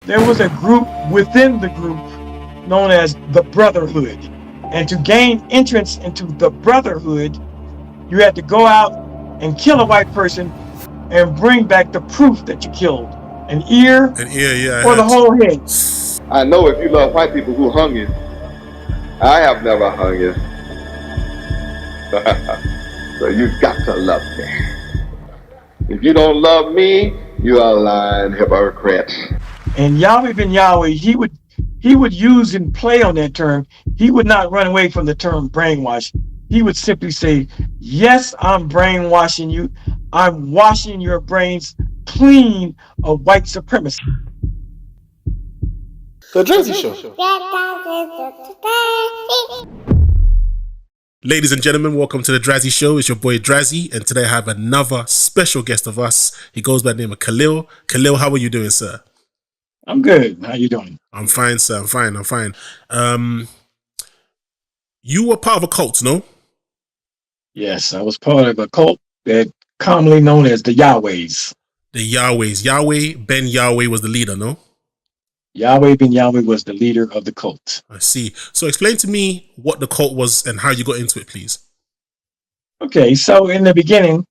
there was a group within the group known as the Brotherhood. And to gain entrance into the Brotherhood, you had to go out and kill a white person and bring back the proof that you killed an ear An ear, yeah, I or the heard. whole head. I know if you love white people who hung you. I have never hung you. So you've got to love me. If you don't love me, you are a lying hypocrite. And Yahweh ben Yahweh, he would use and play on that term. He would not run away from the term brainwash. He would simply say, yes, I'm brainwashing you. I'm washing your brains clean of white supremacy. The Drazzy Show. Ladies and gentlemen, welcome to the Drazzy Show. It's your boy Drazzy, and today I have another special guest of us. He goes by the name of Khalil. Khalil, how are you doing, sir? I'm good. How you doing? I'm fine, sir. I'm fine. You were part of a cult, no? Yes, I was part of a cult that commonly known as the Yahwehs. The Yahwehs. Yahweh ben Yahweh was the leader, no? Yahweh ben Yahweh was the leader of the cult. I see. So explain to me what the cult was and how you got into it, please. Okay, so in the beginning,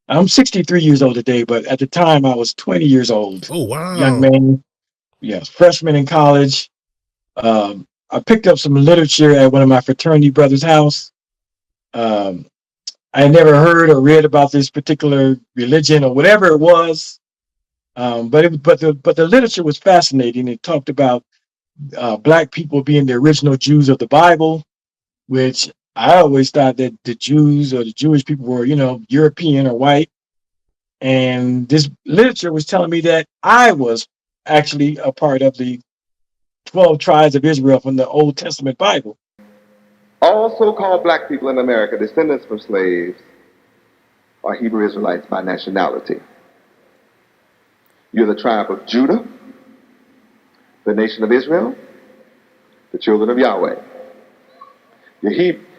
I'm 63 years old today, but at the time I was 20 years old. Oh, wow. Young man, yes, freshman in college. I picked up some literature at one of my fraternity brothers' house. I had never heard or read about this particular religion or whatever it was, but the literature was fascinating. It talked about black people being the original Jews of the Bible, which I always thought that the Jews or the Jewish people were, European or white. And this literature was telling me that I was actually a part of the 12 tribes of Israel from the Old Testament Bible. All so-called black people in America, descendants from slaves, are Hebrew Israelites by nationality. You're the tribe of Judah, the nation of Israel, the children of Yahweh.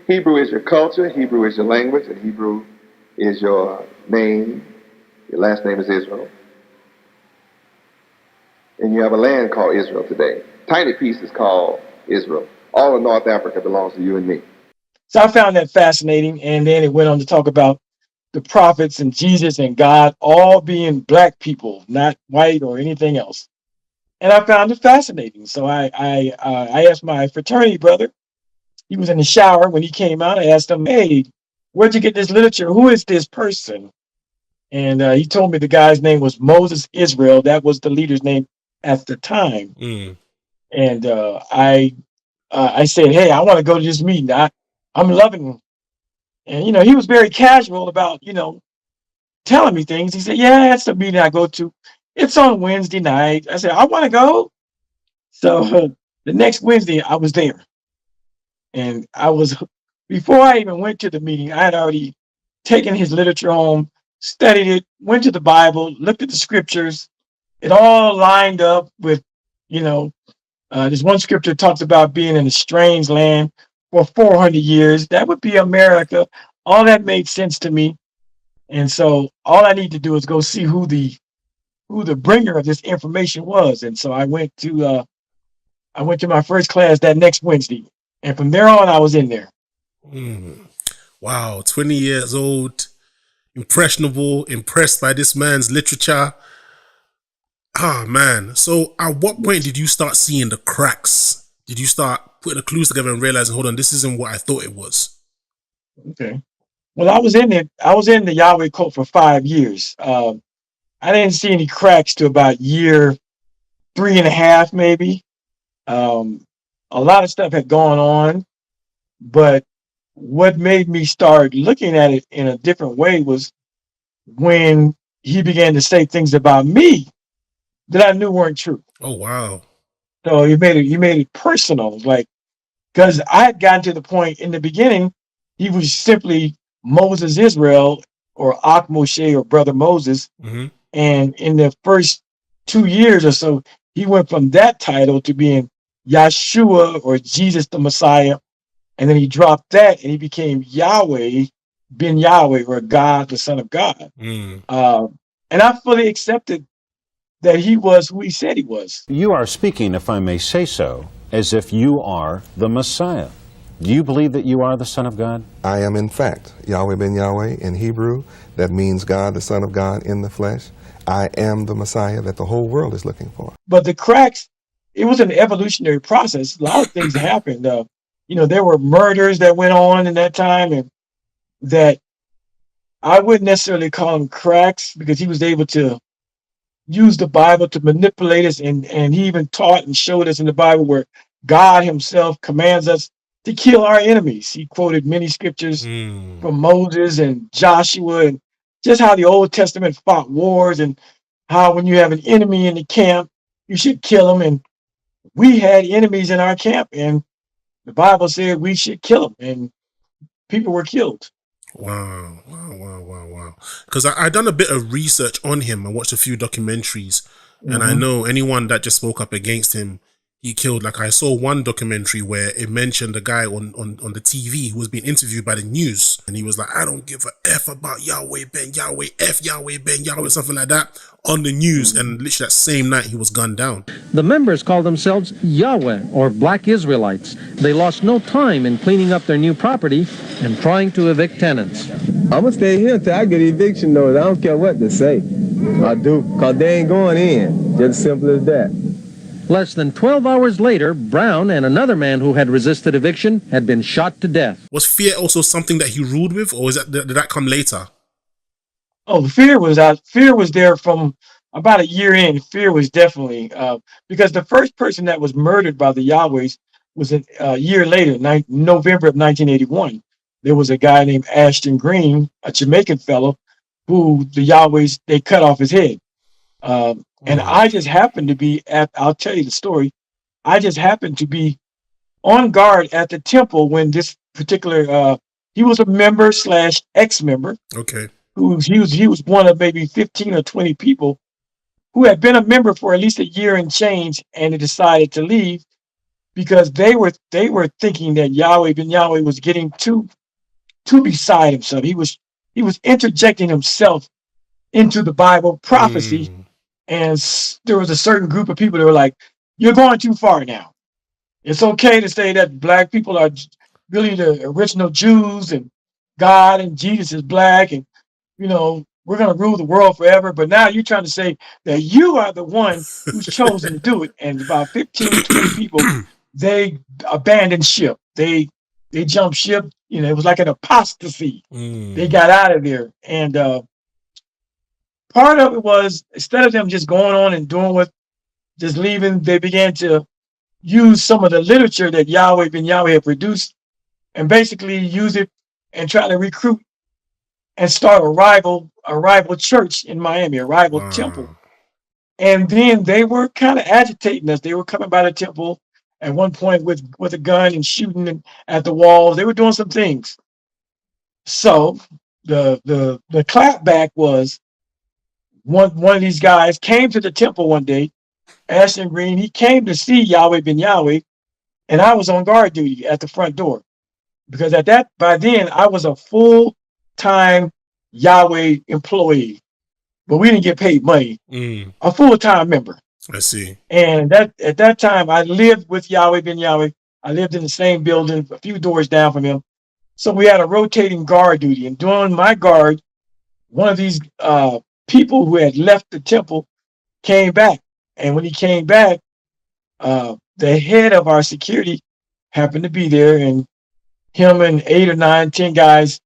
Hebrew is your culture, Hebrew is your language, and Hebrew is your name. Your last name is Israel. And you have a land called Israel today. Tiny piece is called Israel. All of North Africa belongs to you and me. So I found that fascinating. And then it went on to talk about the prophets and Jesus and God all being black people, not white or anything else. And I found it fascinating. So I asked my fraternity brother. He was in the shower when he came out. I asked him, hey, where'd you get this literature? Who is this person? And he told me the guy's name was Moses Israel. That was the leader's name at the time. And I said, hey, I want to go to this meeting. I'm loving him. And, he was very casual about, telling me things. He said, yeah, that's the meeting I go to. It's on Wednesday night. I said, I want to go. So the next Wednesday I was there. And before I even went to the meeting, I had already taken his literature home, studied it, went to the Bible, looked at the scriptures. It all lined up with, this one scripture talks about being in a strange land for 400 years. That would be America. All that made sense to me. And so all I need to do is go see who the bringer of this information was. And so I went to my first class that next Wednesday. And from there on, I was in there. Wow, 20 years old, impressionable, impressed by this man's literature. Ah, man. So at what point did you start seeing the cracks? Did you start putting the clues together and realizing, hold on, this isn't what I thought it was? Okay. Well, I was in the Yahweh cult for 5 years. I didn't see any cracks to about year 3.5, maybe. A lot of stuff had gone on, but what made me start looking at it in a different way was when he began to say things about me that I knew weren't true. Oh, wow. So he made it personal, like, because I had gotten to the point in the beginning, he was simply Moses Israel or Ak Moshe or Brother Moses. Mm-hmm. And in the first 2 years or so, he went from that title to being Yahshua or Jesus the Messiah. And then he dropped that and he became Yahweh, ben Yahweh, or God, the Son of God. And I fully accepted that he was who he said he was. You are speaking, if I may say so, as if you are the Messiah. Do you believe that you are the Son of God? I am, in fact, Yahweh ben Yahweh in Hebrew. That means God, the Son of God in the flesh. I am the Messiah that the whole world is looking for. But the cracks, it was an evolutionary process. A lot of things happened. There were murders that went on in that time, and that I wouldn't necessarily call them cracks because he was able to use the Bible to manipulate us, and he even taught and showed us in the Bible where God himself commands us to kill our enemies. He quoted many scriptures from Moses and Joshua, and just how the Old Testament fought wars, and how when you have an enemy in the camp, you should kill them. And we had enemies in our camp, and the Bible said we should kill them, and people were killed. Wow. Because I done a bit of research on him. I watched a few documentaries, and I know anyone that just spoke up against him, he killed. Like, I saw one documentary where it mentioned a guy on the TV who was being interviewed by the news, and he was like, I don't give a F about Yahweh ben Yahweh, F Yahweh ben Yahweh, something like that, on the news. And literally that same night he was gunned down. The members call themselves Yahweh, or Black Israelites. They lost no time in cleaning up their new property and trying to evict tenants. I'm going to stay here until I get eviction notice. I don't care what they say. I do, because they ain't going in. Just simple as that. Less than 12 hours later, Brown and another man who had resisted eviction had been shot to death. Was fear also something that he ruled with, or did that come later? Oh, fear was out. Fear was there from about a year in. Fear was definitely because the first person that was murdered by the Yahwehs was a year later, November of 1981. There was a guy named Ashton Green, a Jamaican fellow, who the Yahwehs, they cut off his head. And I just happened to be I'll tell you the story. I just happened to be on guard at the temple when this particular, he was a member slash ex-member. Okay. He was one of maybe 15 or 20 people who had been a member for at least a year and change, and they decided to leave because they were thinking that Yahweh ben Yahweh was getting too beside himself. He was interjecting himself into the Bible prophecy. And there was a certain group of people that were like, you're going too far now. It's okay to say that black people are really the original Jews and God and Jesus is black, and we're going to rule the world forever. But now you're trying to say that you are the one who's chosen to do it. And about 15, 20 people, they abandoned ship. They jumped ship. It was like an apostasy. They got out of there. And part of it was, instead of them just going on and doing just leaving, they began to use some of the literature that Yahweh ben Yahweh had produced and basically use it and try to recruit and start a rival church in Miami, a rival temple. And then they were kind of agitating us. They were coming by the temple at one point with a gun and shooting at the walls. They were doing some things. So the clapback was, one of these guys came to the temple one day, Ashton Green. He came to see Yahweh ben Yahweh, and I was on guard duty at the front door because by then I was a full-time Yahweh employee, but we didn't get paid money. A full-time member. I see. And at that time I lived with Yahweh ben Yahweh. I lived in the same building, a few doors down from him. So we had a rotating guard duty, and during my guard, one of these people who had left the temple came back. And when he came back, the head of our security happened to be there, and him and 8 or 9, 10 guys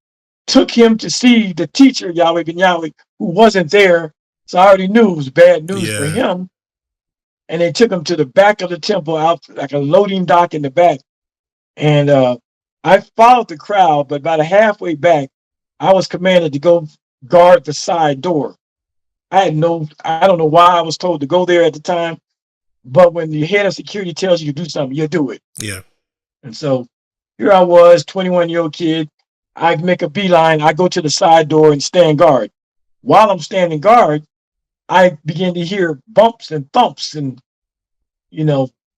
took him to see the teacher, Yahweh ben Yahweh, who wasn't there. So I already knew it was bad news for him. And they took him to the back of the temple, out like a loading dock in the back. And I followed the crowd, but about halfway back, I was commanded to go guard the side door. I don't know why I was told to go there at the time, but when the head of security tells you to do something, you do it. Yeah. And so here I was, 21-year-old kid. I make a beeline. I go to the side door and stand guard. While I'm standing guard, I begin to hear bumps and thumps and,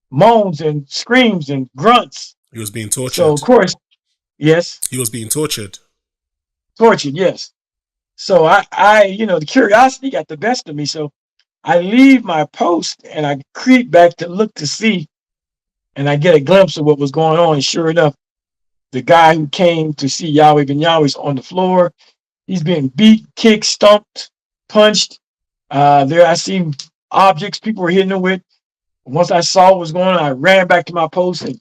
moans and screams and grunts. He was being tortured. So, of course, yes. He was being tortured. Tortured, yes. So I the curiosity got the best of me. So I leave my post and I creep back to look to see, and I get a glimpse of what was going on. And sure enough, the guy who came to see Yahweh Ben Yahweh is on the floor. He's being beat, kicked, stumped, punched. There I see objects people were hitting him with. Once I saw what was going on, I ran back to my post, and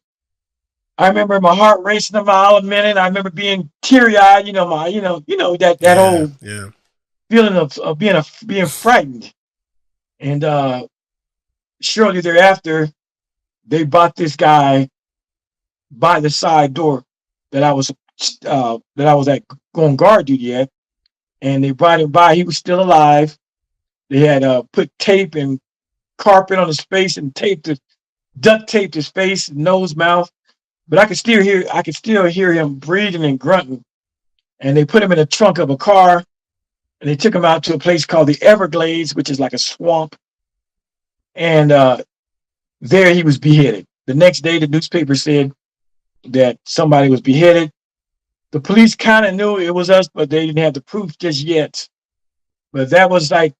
I remember my heart racing a mile a minute. I remember being teary eyed. That Yeah, whole yeah. feeling of being frightened. And shortly thereafter, they brought this guy by the side door that I was at going guard duty at, and they brought him by. He was still alive. They had put tape and carpet on his face and duct taped his face, nose, mouth. But I could still hear him breathing and grunting. And they put him in the trunk of a car, and they took him out to a place called the Everglades, which is like a swamp. And there he was beheaded. The next day, the newspaper said that somebody was beheaded. The police kind of knew it was us, but they didn't have the proof just yet. But that was like,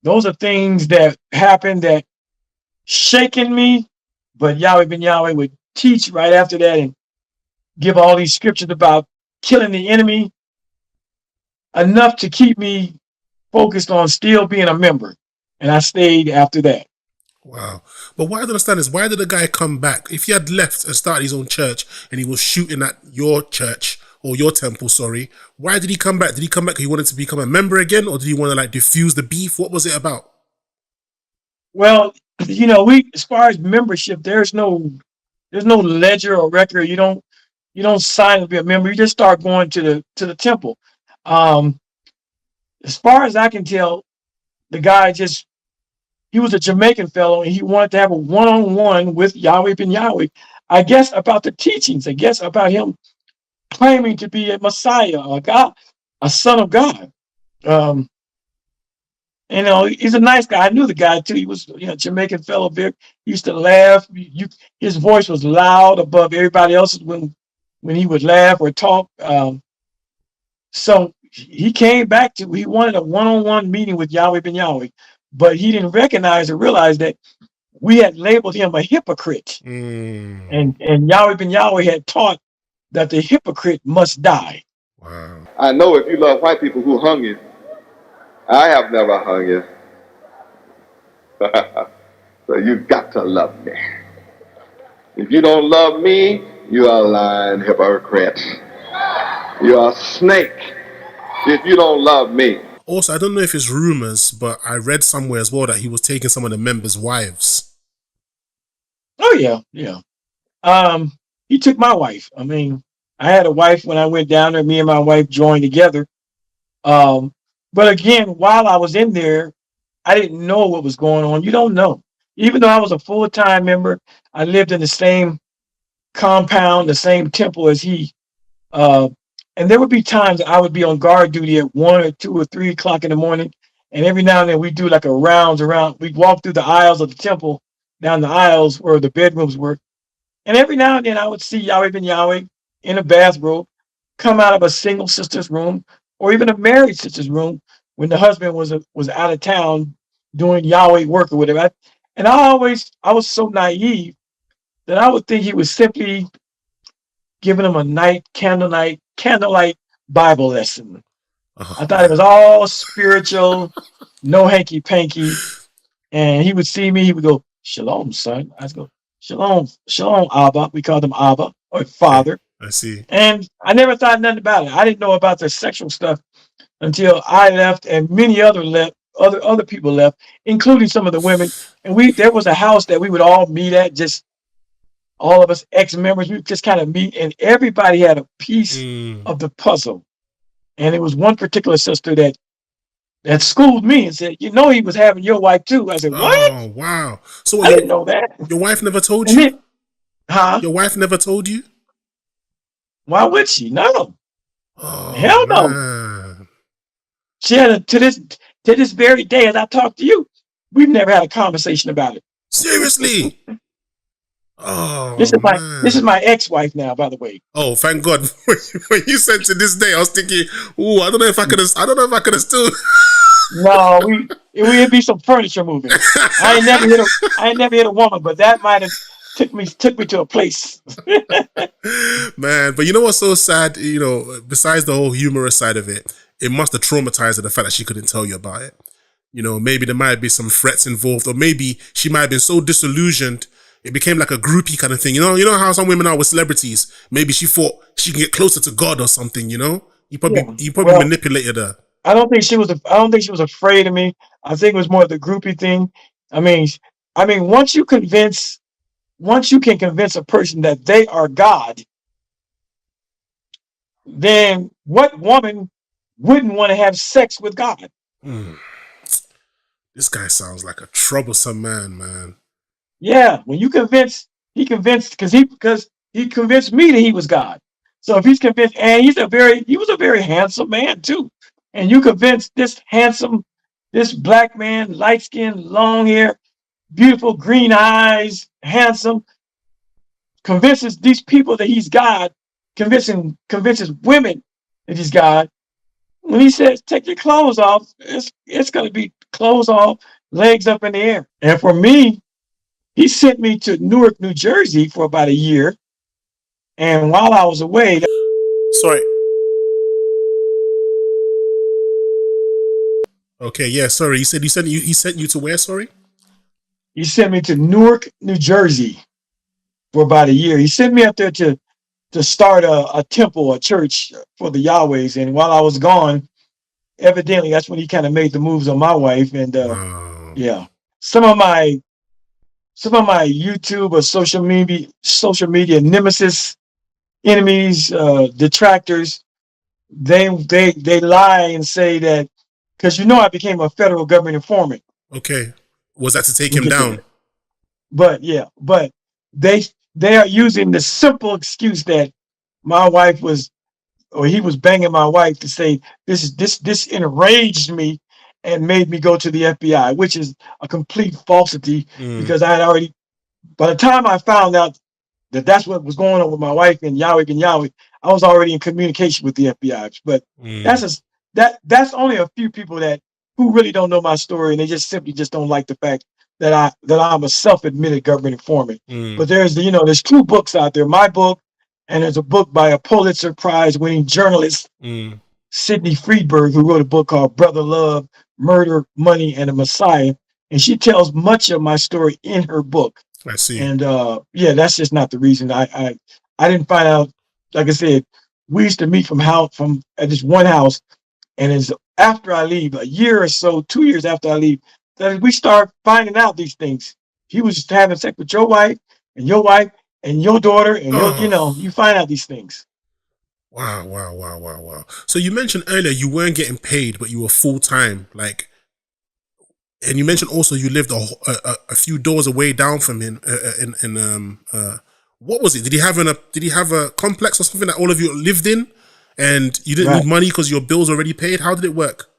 those are things that happened that shaken me. But Yahweh Ben Yahweh would teach right after that and give all these scriptures about killing the enemy, enough to keep me focused on still being a member. And I stayed after that. Wow. But what I don't understand is, why did the guy come back? If he had left and started his own church and he was shooting at your church or your temple, sorry, why did he come back? Did he come back because he wanted to become a member again, or did he want to like diffuse the beef? What was it about? Well, as far as membership, there's no ledger or record. You don't sign to be a member. You just start going to the temple. Um, as far as I can tell, the guy he was a Jamaican fellow, and he wanted to have a one-on-one with Yahweh Ben Yahweh. I guess about the teachings. I guess about him claiming to be a Messiah, a God, a son of God. Um, he's a nice guy. I knew the guy too. He was, Jamaican fellow. He used to laugh. His voice was loud above everybody else's when he would laugh or talk. So he came back he wanted a one-on-one meeting with Yahweh Ben Yahweh, but he didn't recognize or realize that we had labeled him a hypocrite. And Yahweh Ben Yahweh had taught that the hypocrite must die. Wow. I know if you love white people who hung you, I have never hung you. So you've got to love me. If you don't love me, you are a lying hypocrite. You're a snake if you don't love me. Also, I don't know if it's rumors, but I read somewhere as well that he was taking some of the members' wives. Oh yeah, yeah. He took my wife. I mean, I had a wife when I went down there. Me and my wife joined together. But again, while I was in there, I didn't know what was going on. You don't know. Even though I was a full-time member, I lived in the same compound, the same temple as he. And there would be times I would be on guard duty at 1 or 2 or 3 o'clock in the morning. And every now and then we do like a rounds around. We'd walk through the aisles of the temple, down the aisles where the bedrooms were. And every now and then I would see Yahweh Ben Yahweh in a bathrobe come out of a single sister's room or even a married sister's room when the husband was out of town doing Yahweh work or whatever. And I was so naive that I would think he was simply giving him a candlelight Bible lesson. I thought it was all spiritual, no hanky panky. And he would see me, he would go, "Shalom, son." I'd go, "Shalom, shalom, Abba." We called him Abba or Father. Okay, I see. And I never thought nothing about it. I didn't know about the sexual stuff until I left, and many other people left, including some of the women. And there was a house that we would all meet at, just all of us ex-members. We just kind of meet, and everybody had a piece of the puzzle. And it was one particular sister that schooled me and said, "You know, he was having your wife too." I said, "What?" Oh, wow. So I didn't know that. your wife never told And you? then, huh? Your wife never told you? Why would she? No. Oh, Hell no. man. She had to this very day, as I talk to you, we've never had a conversation about it. Seriously? Oh, This man. is my ex-wife now, by the way. Oh, thank God. When you said to this day, I was thinking, "Ooh, I don't know if I could have still." No, it'd be some furniture moving. I ain't never hit a woman, but that might have took me to a place. Man, but you know what's so sad? You know, besides the whole humorous side of it, it must have traumatized her, the fact that she couldn't tell you about it. You know, maybe there might be some threats involved, or maybe she might have been so disillusioned it became like a groupie kind of thing. You know how some women are with celebrities. Maybe she thought she can get closer to God or something. You know, Yeah. you probably Well, manipulated her. I don't think she was afraid of me. I think it was more the groupie thing. I mean, once you can convince a person that they are God, then what woman wouldn't want to have sex with God? Hmm. This guy sounds like a troublesome man, man. Yeah, when you he convinced because he convinced me that he was God. So if he's convinced, and he was a very handsome man too, and you convinced this black man, light skin, long hair, beautiful green eyes, handsome, convinces these people that he's God, convinces women that he's God. When he says take your clothes off, it's going to be clothes off, legs up in the air. And for me, he sent me to Newark, New Jersey for about a year. And while I was away, Sorry. Okay, yeah, sorry. He sent you to where? Sorry. he sent me to Newark, New Jersey for about a year. He sent me up there to start a temple, a church for the Yahwehs. And while I was gone, evidently that's when he kind of made the moves on my wife. And Wow. yeah, some of my YouTube or social media nemesis, enemies, detractors, they lie and say that because I became a federal government informant. Okay. Was that to take We'll him get to down? that. But yeah, but they they are using the simple excuse that my wife was or he was banging my wife to say this enraged me and made me go to the FBI, which is a complete falsity Mm, because I had already by the time I found out that that's what was going on with my wife and Yahweh, I was already in communication with the FBI. But that's mm, just that's only a few people that who really don't know my story and they just simply just don't like the fact that I'm a self-admitted government informant. mm, But there's two books out there, my book, and there's a book by a Pulitzer Prize winning journalist, mm. Sidney Friedberg, who wrote a book called Brother Love, Murder, Money, and the Messiah. And she tells much of my story in her book. I see. And yeah, that's just not the reason. I didn't find out. Like I said, we used to meet from at this one house, and it's after I leave, a year or so, 2 years after I leave, that we start finding out these things. He was just having sex with your wife, and your daughter, and Oh, you find out these things. wow, wow, wow, wow, wow. So you mentioned earlier you weren't getting paid, but you were full time. Like, and you mentioned also you lived a few doors away down from him. What was it? Did he have a complex or something that all of you lived in, and you didn't need Right. money because your bills already paid? How did it work?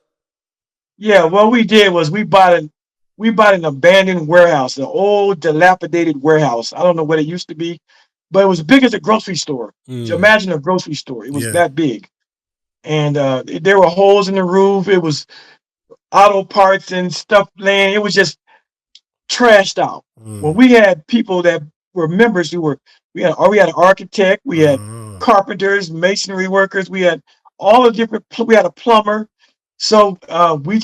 Yeah, what we did was we bought an abandoned warehouse, an old dilapidated warehouse. I don't know what it used to be, but it was big as a grocery store. So Mm, imagine a grocery store. It was yeah. that big. And there were holes in the roof. It was auto parts and stuff laying. It was just trashed out. Well, Mm, we had people that were members who were we had an architect, we had ah, carpenters, masonry workers, we had all the different. We had a plumber. So we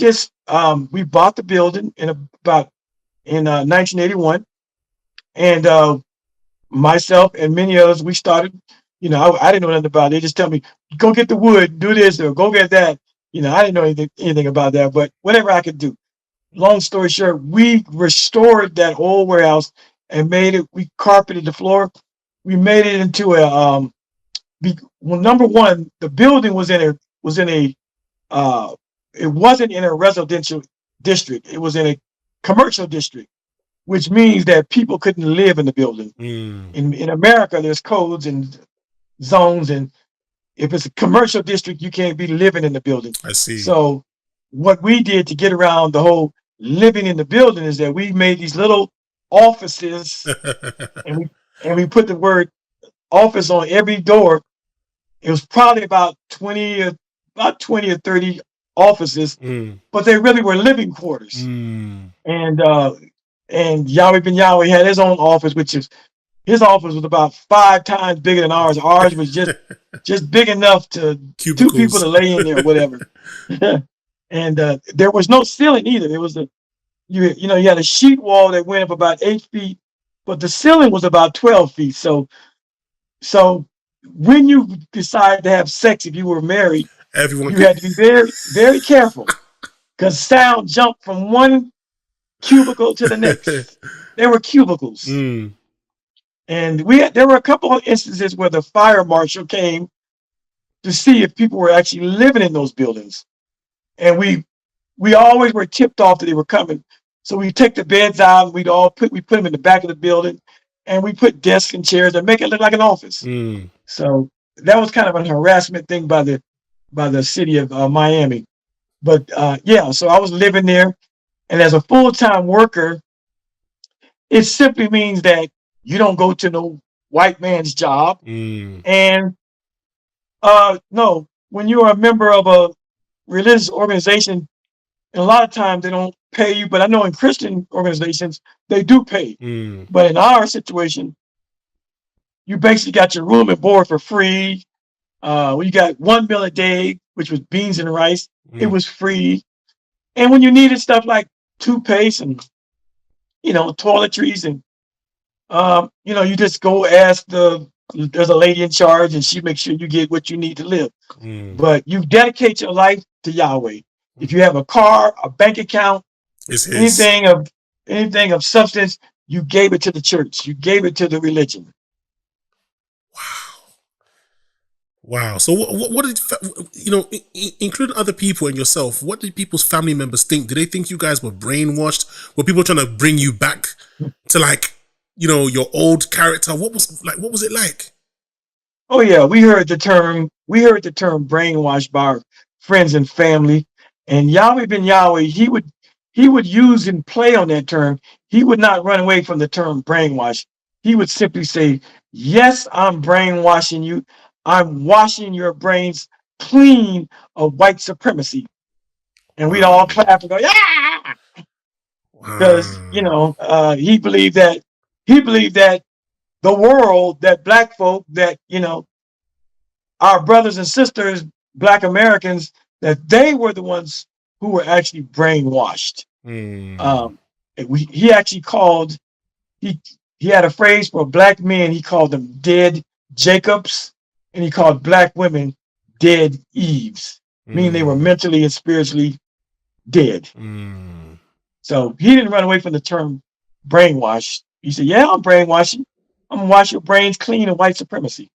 bought the building in 1981, and myself and many others we started. I didn't know nothing about it. They just tell me go get the wood, do this, or go get that. I didn't know anything about that, but whatever I could do. Long story short, we restored that old warehouse and made it. We carpeted the floor. We made it into a well. Number one, the building was in a it wasn't in a residential district. It was in a commercial district, which means that people couldn't live in the building. mm, In America, there's codes and zones, and if it's a commercial district, you can't be living in the building. I see. So what we did to get around the whole living in the building is that we made these little offices and we put the word office on every door. It was probably about 20 or 30 offices, but they really were living quarters. And Yahweh Ben Yahweh had his own office, which is his office was about 5 times bigger than ours. Ours was just big enough to two people Cubicles. to lay in there, or whatever. And there was no ceiling either. It was you had a sheet wall that went up about 8 feet, but the ceiling was about 12 feet. So when you decide to have sex, if you were married, Everyone you could. had to be very, very careful because sound jumped from one cubicle to the next. There were cubicles. And there were a couple of instances where the fire marshal came to see if people were actually living in those buildings. And we always were tipped off that they were coming. So we take the beds out, we put them in the back of the building, and we put desks and chairs and make it look like an office. So that was kind of a harassment thing by the city of Miami. But yeah, so I was living there, and as a full-time worker, it simply means that you don't go to no white man's job. And no, when you are a member of a religious organization, and a lot of times they don't pay you, but I know in Christian organizations they do pay. But in our situation, you basically got your room and board for free. We got 1 meal a day, which was beans and rice. It was free. And when you needed stuff like toothpaste and toiletries and you just go ask there's a lady in charge and she makes sure you get what you need to live. But you dedicate your life to Yahweh. If you have a car, a bank account, It's his. anything of substance, you gave it to the church. You gave it to the religion. Wow. So what did, including other people and yourself, what did people's family members think? Did they think you guys were brainwashed? Were people trying to bring you back to your old character? What was it like? Oh yeah, we heard the term brainwashed by our friends and family. And Yahweh Ben Yahweh, he would use and play on that term. He would not run away from the term brainwash. He would simply say, yes, I'm brainwashing you. I'm washing your brains clean of white supremacy. And we'd all clap and go, yeah, because he believed that the world, that black folk, that our brothers and sisters, black Americans, that they were the ones who were actually brainwashed. He actually called he had a phrase for black men. He called them dead Jacobs, and he called black women dead Eves, meaning they were mentally and spiritually dead. So he didn't run away from the term brainwash. He said, yeah, I'm brainwashing. I'm gonna wash your brains clean of white supremacy.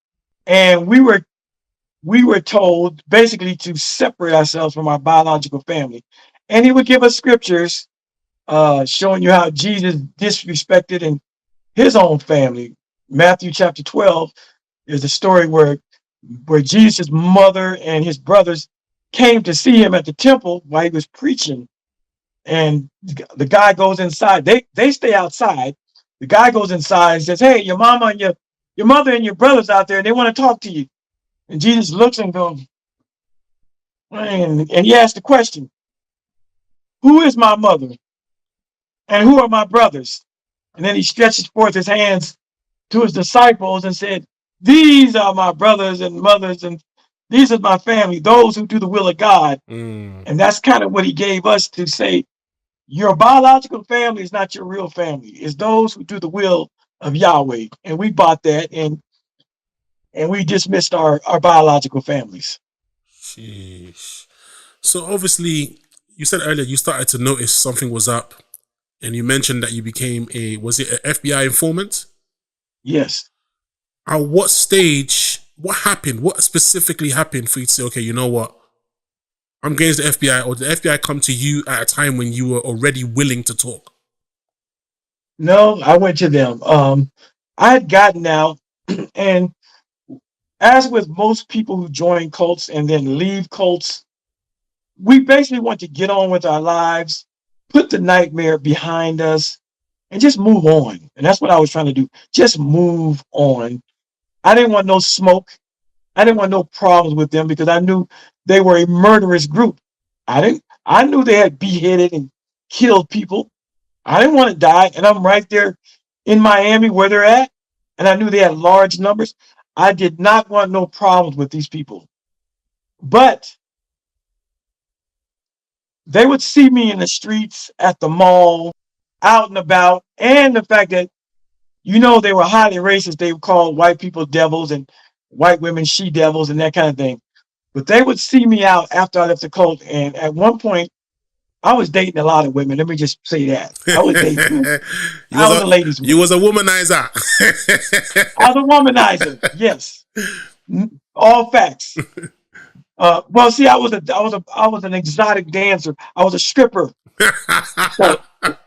And we were told basically to separate ourselves from our biological family. And he would give us scriptures showing you how Jesus disrespected and his own family. Matthew chapter 12 is a story where Jesus' mother and his brothers came to see him at the temple while he was preaching. And the guy goes inside. They stay outside. The guy goes inside and says, hey, your mama and your mother and your brothers out there, and they want to talk to you. And Jesus looks and goes, and he asked the question, who is my mother? And who are my brothers? And then he stretches forth his hands to his disciples and said, these are my brothers and mothers, and these are my family, those who do the will of God. And that's kind of what he gave us to say, your biological family is not your real family. It's those who do the will of Yahweh. And we bought that, and we dismissed our biological families. Sheesh. So obviously, you said earlier you started to notice something was up, and you mentioned that you became was it an FBI informant? Yes. At what stage, what happened? What specifically happened for you to say, okay, you know what? I'm going to the FBI, or did the FBI come to you at a time when you were already willing to talk? No, I went to them. I had gotten out, and as with most people who join cults and then leave cults, we basically want to get on with our lives, put the nightmare behind us, and just move on. And that's what I was trying to do. Just move on. I didn't want no smoke. I didn't want no problems with them because I knew they were a murderous group. I knew they had beheaded and killed people. I didn't want to die, and I'm right there in Miami where they're at, and I knew they had large numbers. I did not want no problems with these people, but they would see me in the streets, at the mall, out and about, and the fact that they were highly racist. They would call white people devils and white women she devils and that kind of thing. But they would see me out after I left the cult, and at one point, I was dating a lot of women. Let me just say that I was dating. I was a ladies' you man. was a womanizer. I was a womanizer. Yes, all facts. Well, see, I was an exotic dancer. I was a stripper. So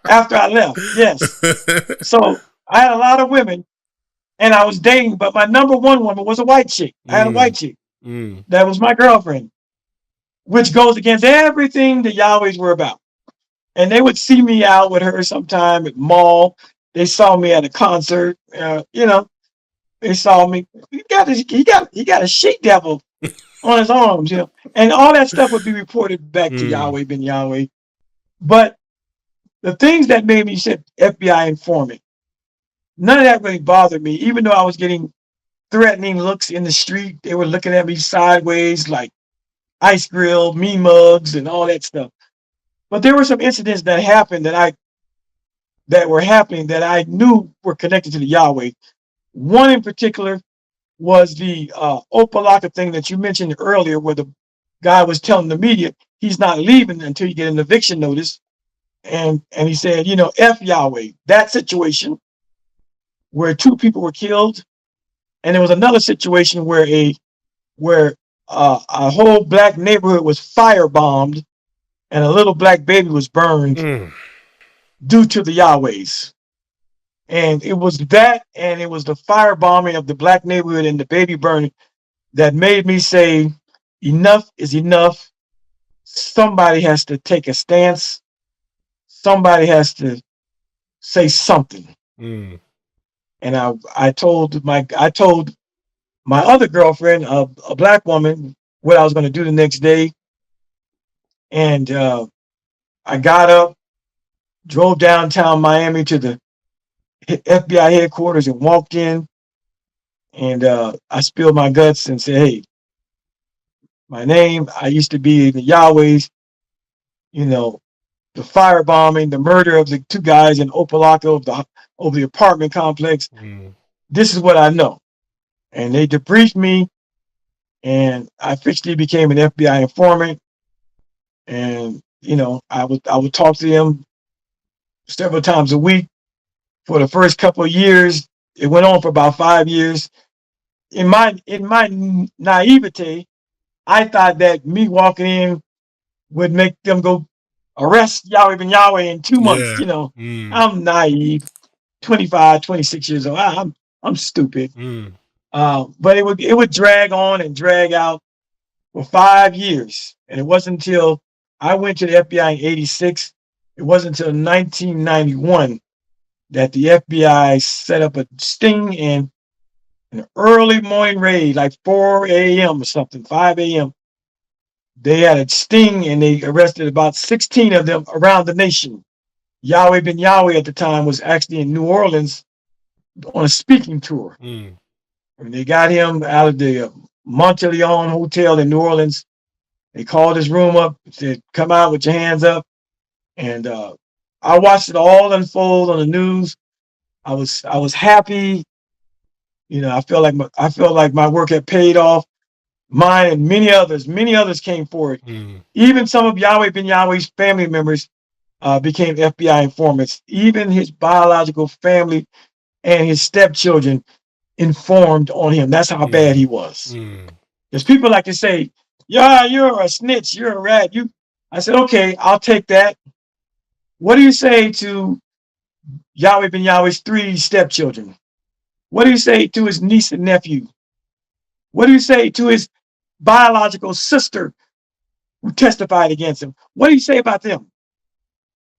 after I left, yes. So I had a lot of women, and I was dating, but my number one woman was a white chick. I had a white chick that was my girlfriend, which goes against everything the Yahwehs were about. And they would see me out with her sometime at mall. They saw me at a concert. They saw me. He got a she devil on his arms, and all that stuff would be reported back to Yahweh ben Yahweh. But the things that made me say FBI informant, none of that really bothered me, even though I was getting threatening looks in the street. They were looking at me sideways like ice grill, me mugs, and all that stuff. But there were some incidents that happened that were happening that I knew were connected to the Yahweh. One in particular was the Opalaka thing that you mentioned earlier, where the guy was telling the media he's not leaving until you get an eviction notice. And he said, F Yahweh. That situation where two people were killed. And there was another situation where a whole black neighborhood was firebombed and a little black baby was burned due to the Yahwehs. And it was that, and it was the firebombing of the black neighborhood and the baby burning that made me say, enough is enough. Somebody has to take a stance. Somebody has to say something. And I told my other girlfriend, a black woman, what I was going to do the next day. And I got up, drove downtown Miami to the FBI headquarters and walked in. And I spilled my guts and said, hey, my name, I used to be in the Yahwehs, the firebombing, the murder of the two guys in Opalaka over the apartment complex. This is what I know. And they debriefed me, and I officially became an FBI informant. And I would talk to them several times a week for the first couple of years. It went on for about 5 years. In my naivete, I thought that me walking in would make them go arrest Yahweh ben Yahweh in 2 months. I'm naive, 25, 26 years old. I'm stupid. But it would drag on and drag out for 5 years. And it wasn't until I went to the FBI in 86, it wasn't until 1991 that the FBI set up a sting and an early morning raid, like 4 a.m. or something, 5 a.m. They had a sting and they arrested about 16 of them around the nation. Yahweh ben Yahweh at the time was actually in New Orleans on a speaking tour. And they got him out of the Monteleone Hotel in New Orleans. They called his room up, said, come out with your hands up. And I watched it all unfold on the news. I was happy. I felt like my work had paid off. Mine and many others came forward. Even some of Yahweh ben Yahweh's family members became FBI informants. Even his biological family and his stepchildren informed on him. That's how bad he was. There's people like to say, yeah, you're a snitch, you're a rat. I said, okay, I'll take that. What do you say to Yahweh ben Yahweh's 3 stepchildren? What do you say to his niece and nephew? What do you say to his biological sister who testified against him? What do you say about them?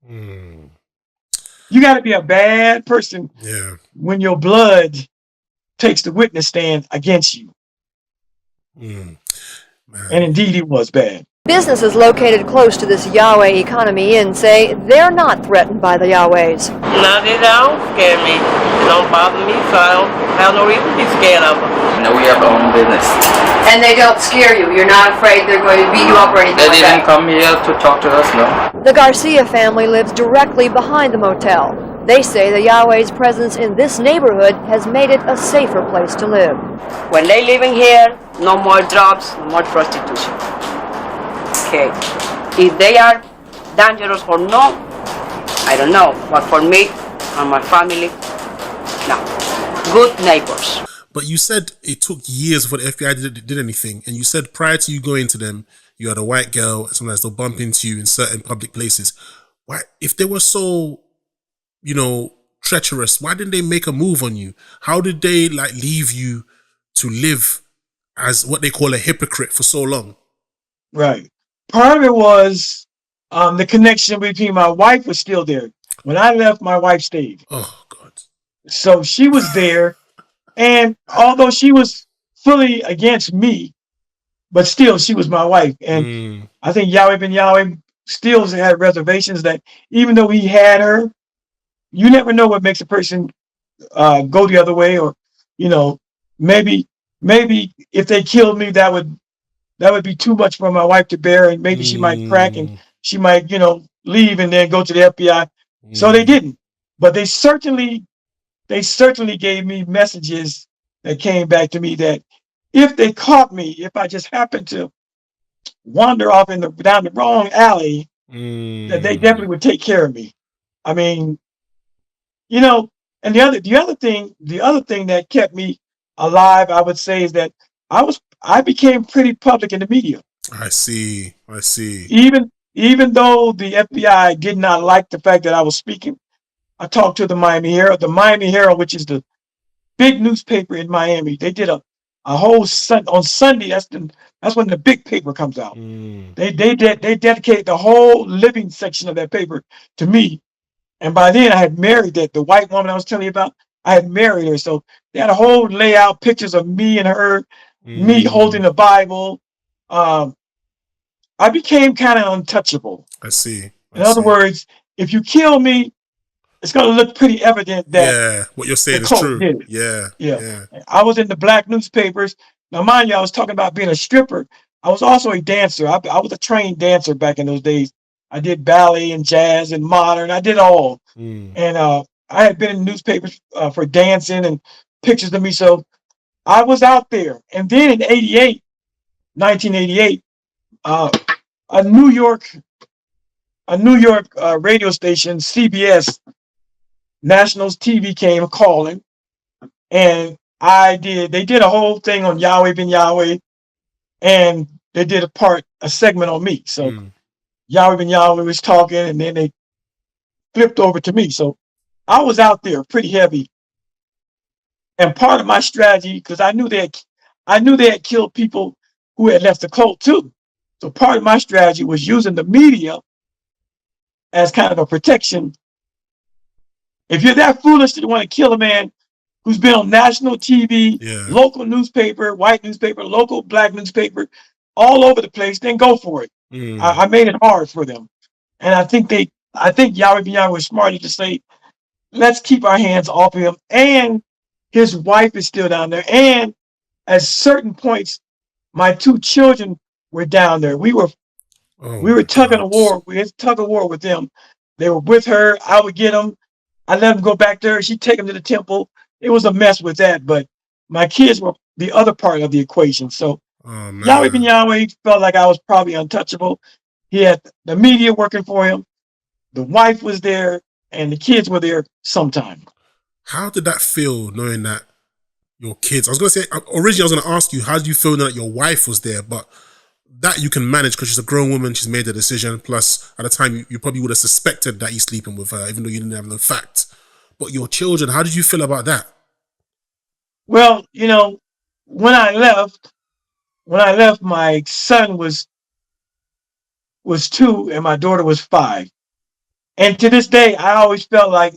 You got to be a bad person when your blood takes the witness stand against you. And indeed, it was bad. Businesses located close to this Yahweh economy inn say they're not threatened by the Yahwehs. No, they don't scare me. They don't bother me, so I don't have no reason to be scared of them. No, we have our own business. And they don't scare you? You're not afraid they're going to beat you up or anything They didn't come here to talk to us, no. The Garcia family lives directly behind the motel. They say the Yahweh's presence in this neighborhood has made it a safer place to live. When they living here, no more drugs, no more prostitution. Okay. If they are dangerous or no, I don't know. But for me and my family, no. Good neighbors. But you said it took years before the FBI did anything. And you said prior to you going to them, you had a white girl, sometimes they'll bump into you in certain public places. Why, if they were so, treacherous, why didn't they make a move on you? How did they leave you to live as what they call a hypocrite for so long? Right. Part of it was the connection between my wife was still there. When I left, my wife stayed. Oh, God. So she was there. And although she was fully against me, but still she was my wife. And I think Yahweh Ben Yahweh still had reservations that even though he had her, you never know what makes a person go the other way, or maybe if they killed me, that would be too much for my wife to bear, and maybe she might crack and she might leave and then go to the FBI. So they didn't, but they certainly gave me messages that came back to me that if they caught me, if I just happened to wander off down the wrong alley, that they definitely would take care of me. I mean, and the other thing that kept me alive, I would say, is that I became pretty public in the media. I see. Even though the FBI did not like the fact that I was speaking, I talked to the Miami Herald. The Miami Herald, which is the big newspaper in Miami, they did a whole on Sunday. That's when the big paper comes out. They dedicated the whole living section of that paper to me. And by then I had married the white woman I was telling you about. I had married her. So they had a whole layout, pictures of me and her, me holding the Bible. I became kind of untouchable. I see. In other words, if you kill me, it's going to look pretty evident that what you're saying is true. Yeah. I was in the black newspapers. Now, mind you, I was talking about being a stripper. I was also a dancer. I was a trained dancer back in those days. I did ballet and jazz and modern. I did all. And I had been in newspapers for dancing and pictures of me. So I was out there. And then in 1988, a New York radio station, CBS, Nationals TV, came calling. And they did a whole thing on Yahweh Ben Yahweh. And they did a segment on me. So Yahweh Ben Yahweh was talking, and then they flipped over to me. So I was out there pretty heavy. And part of my strategy, because I knew they had killed people who had left the cult too. So part of my strategy was using the media as kind of a protection. If you're that foolish to want to kill a man who's been on national TV, local newspaper, white newspaper, local black newspaper, all over the place, then go for it. I made it hard for them. And I think Yahweh Ben Yahweh was smart to say, let's keep our hands off of him. And his wife is still down there. And at certain points, my two children were down there. We were tugging a war. We had tug of war with them. They were with her. I would get them. I let them go back there. She'd take them to the temple. It was a mess with that. But my kids were the other part of the equation. So Yahweh Ben Yahweh felt like I was probably untouchable. He had the media working for him. The wife was there, and the kids were there sometime. How did that feel, knowing that your kids? I was going to say, originally I was going to ask you, how did you feel knowing that your wife was there? But that you can manage because she's a grown woman. She's made a decision. Plus, at the time, you probably would have suspected that he's sleeping with her, even though you didn't have no facts. But your children, how did you feel about that? Well, when I left, my son was 2 and my daughter was 5. And to this day, I always felt like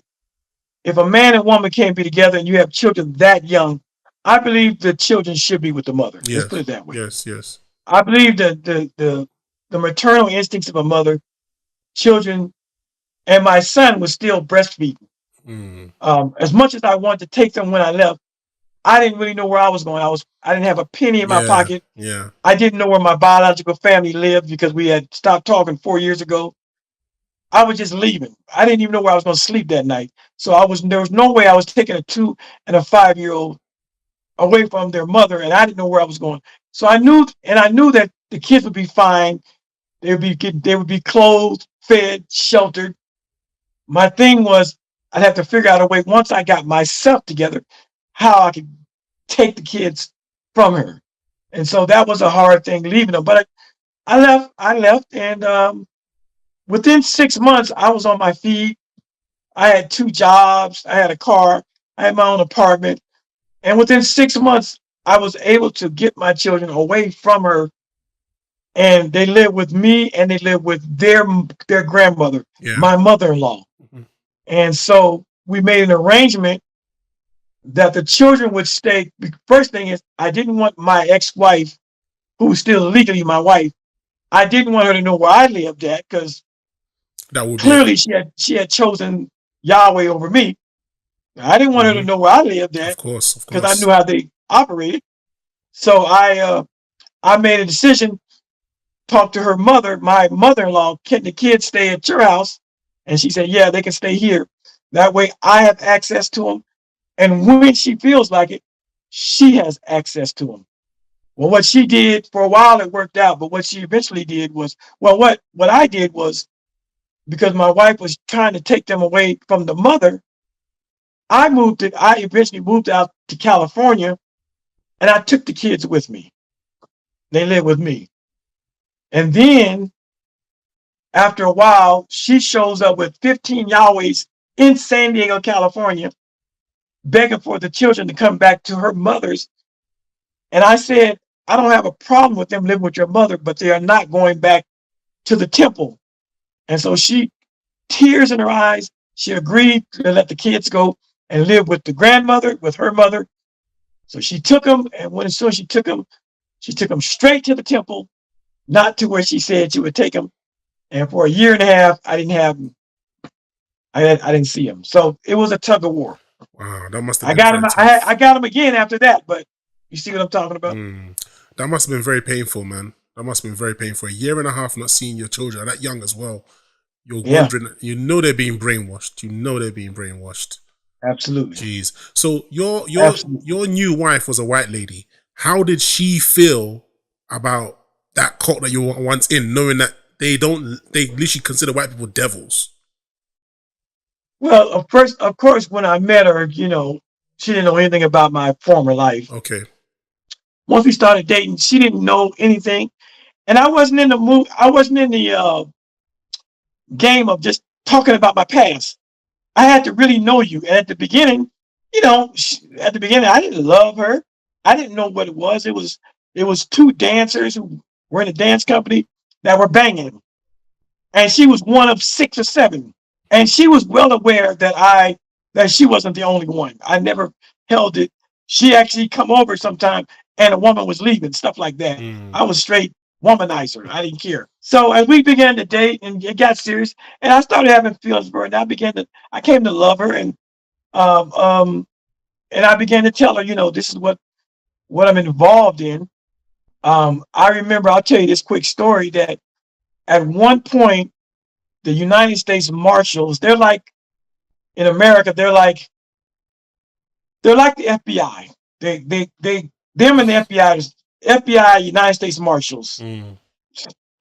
if a man and woman can't be together and you have children that young, I believe the children should be with the mother. Let's put it that way. Yes. I believe that the the maternal instincts of a mother, children, and my son was still breastfeeding. As much as I wanted to take them when I left, I didn't really know where I was going. I didn't have a penny in my Yeah. pocket. Yeah. I didn't know where my biological family lived because we had stopped talking 4 years ago. I was just leaving. I didn't even know where I was going to sleep that night. So there was no way I was taking a 2 and a 5-year-old away from their mother, and I didn't know where I was going. So I knew that the kids would be fine. They would be clothed, fed, sheltered. My thing was I'd have to figure out a way once I got myself together how I could take the kids from her. And so that was a hard thing leaving them. But I left, and within 6 months I was on my feet. I had 2 jobs, I had a car, I had my own apartment. And within 6 months, I was able to get my children away from her, and they lived with me, and they lived with their grandmother, my mother-in-law. And so we made an arrangement that the children would stay. First thing is, I didn't want my ex-wife, who was still legally my wife, I didn't want her to know where I lived at, because clearly she had chosen Yahweh over me. I didn't want her to know where I lived at, Of course. because I knew how they operated. So I made a decision, talked to her mother, my mother-in-law, can the kids stay at your house? And she said, yeah, they can stay here. That way I have access to them. And when she feels like it, she has access to them. Well, what she did for a while, it worked out. But what she eventually did was, well, what I did was, because my wife was trying to take them away from the mother, I eventually moved out to California, and I took the kids with me. They lived with me. And then after a while, she shows up with 15 Yahwehs in San Diego, California, begging for the children to come back to her mother's. And I said, I don't have a problem with them living with your mother, but they are not going back to the temple. And so she, tears in her eyes, she agreed to let the kids go and live with the grandmother, with her mother. So she took them, and as soon as she took them straight to the temple, not to where she said she would take them. And for a year and a half, I didn't have them. I didn't see them. So it was a tug of war. Wow, that must have I been got very him. tough. I got him again after that. But you see what I'm talking about? That must have been very painful, man. That must have been very painful. A year and a half not seeing your children, that young as well. You're wondering, you know they're being brainwashed. You know they're being brainwashed. Absolutely. Jeez. So your new wife was a white lady. How did she feel about that cult that you were once in, knowing that they literally consider white people devils? Well, of course, when I met her, she didn't know anything about my former life. Okay. Once we started dating, she didn't know anything, and I wasn't in the mood. I wasn't in the game of just talking about my past. I had to really know you. And at the beginning, I didn't love her. I didn't know what it was. It was 2 dancers who were in a dance company that were banging, and she was one of 6 or 7. And she was well aware that she wasn't the only one. I never held it. She actually come over sometime, and a woman was leaving, stuff like that. I was straight womanizer. I didn't care. So as we began to date, and it got serious, and I started having feelings for her, and I came to love her, and I began to tell her, this is what I'm involved in. I remember, I'll tell you this quick story, that at one point, the United States Marshals, they're like, in America, they're like the FBI. Them and the FBI, United States Marshals,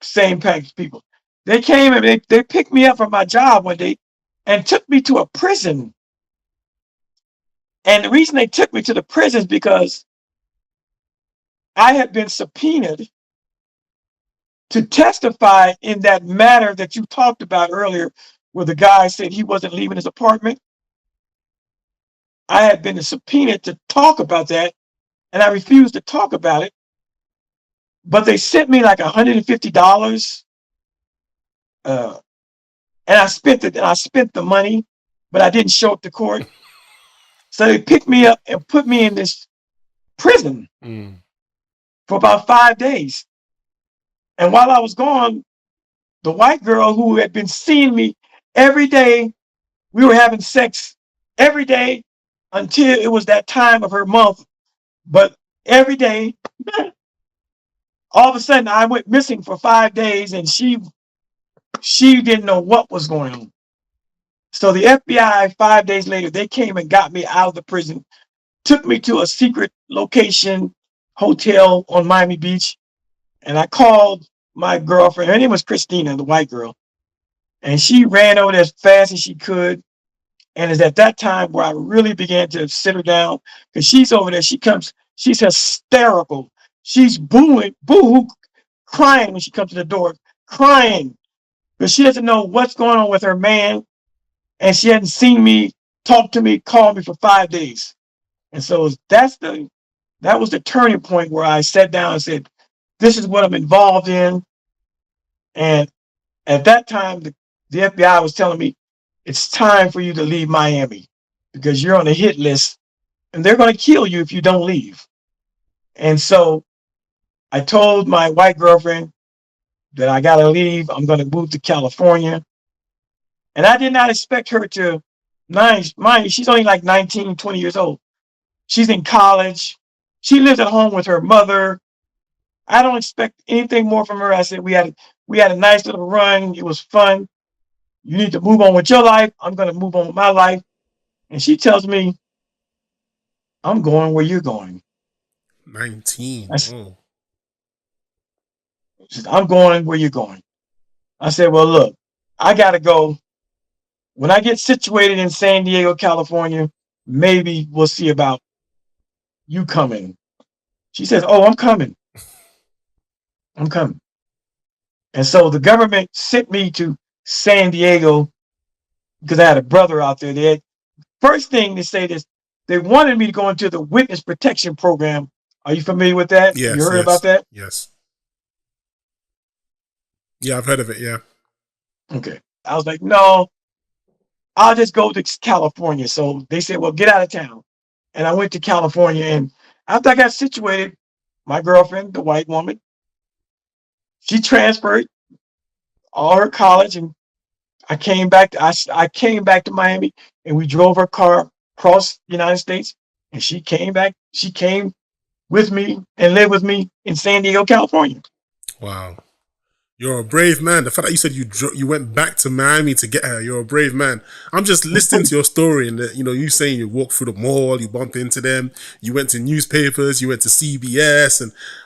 same package people. They came and they picked me up from my job one day and took me to a prison. And the reason they took me to the prison is because I had been subpoenaed to testify in that matter that you talked about earlier, where the guy said he wasn't leaving his apartment. I had been subpoenaed to talk about that, and I refused to talk about it. But they sent me like $150, and I spent it. And I spent the money, but I didn't show up to court. So they picked me up and put me in this prison for about 5 days. And while I was gone, the white girl who had been seeing me every day, we were having sex every day until it was that time of her month. But every day, all of a sudden, I went missing for 5 days, and she didn't know what was going on. So the FBI, 5 days later, they came and got me out of the prison, took me to a secret location hotel on Miami Beach, and I called my girlfriend. Her name was Christina, the white girl, and she ran over there as fast as she could. And it's at that time where I really began to sit her down, because she's over there. She's hysterical. She's booing, boo-hoo, crying when she comes to the door, crying, because she doesn't know what's going on with her man, and she hadn't seen me, talk to me, call me for 5 days. And so that was the turning point where I sat down and said, this is what I'm involved in. And at that time, the FBI was telling me, it's time for you to leave Miami because you're on the hit list and they're going to kill you if you don't leave. And so I told my white girlfriend that I got to leave. I'm going to move to California. And I did not expect her to, mind you, she's only like 19, 20 years old. She's in college. She lives at home with her mother. I don't expect anything more from her. I said, we had a nice little run. It was fun. You need to move on with your life. I'm going to move on with my life. And she tells me, I'm going where you're going. 19. She says, I'm going where you're going. I said, well, look, I got to go. When I get situated in San Diego, California, maybe we'll see about you coming. She says, oh, I'm coming. I'm coming. And so the government sent me to San Diego because I had a brother out there. First thing they say is they wanted me to go into the witness protection program. Are you familiar with that? Yes, you heard about that? Yes. Yeah, I've heard of it. Yeah. Okay. I was like, no, I'll just go to California. So they said, well, get out of town. And I went to California. And after I got situated, my girlfriend, the white woman, she transferred all her college, and I came back to Miami, and we drove her car across the United States, and she came back. She came with me and lived with me in San Diego, California. Wow. You're a brave man. The fact that you said you went back to Miami to get her, you're a brave man. I'm just listening to your story, and you saying you walked through the mall, you bumped into them, you went to newspapers, you went to CBS,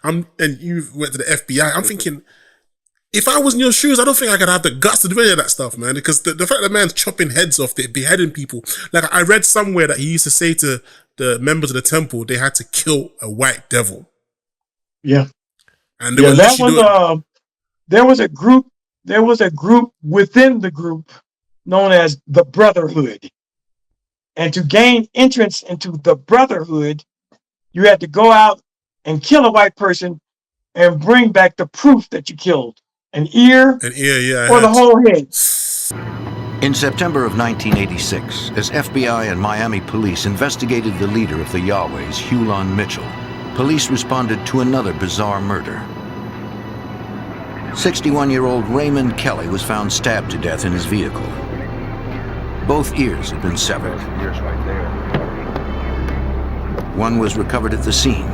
and you went to the FBI. I'm thinking, if I was in your shoes, I don't think I could have the guts to do any of that stuff, man. Because the fact that man's chopping heads off, they're beheading people. Like, I read somewhere that he used to say to the members of the temple, they had to kill a white devil. Yeah. And they were literally there was a group within the group known as the Brotherhood. And to gain entrance into the Brotherhood, you had to go out and kill a white person and bring back the proof that you killed. An ear, yeah, or the whole head. In September of 1986, as FBI and Miami police investigated the leader of the Yahwehs, Hulon Mitchell, police responded to another bizarre murder. 61-year-old Raymond Kelly was found stabbed to death in his vehicle. Both ears had been severed. One was recovered at the scene.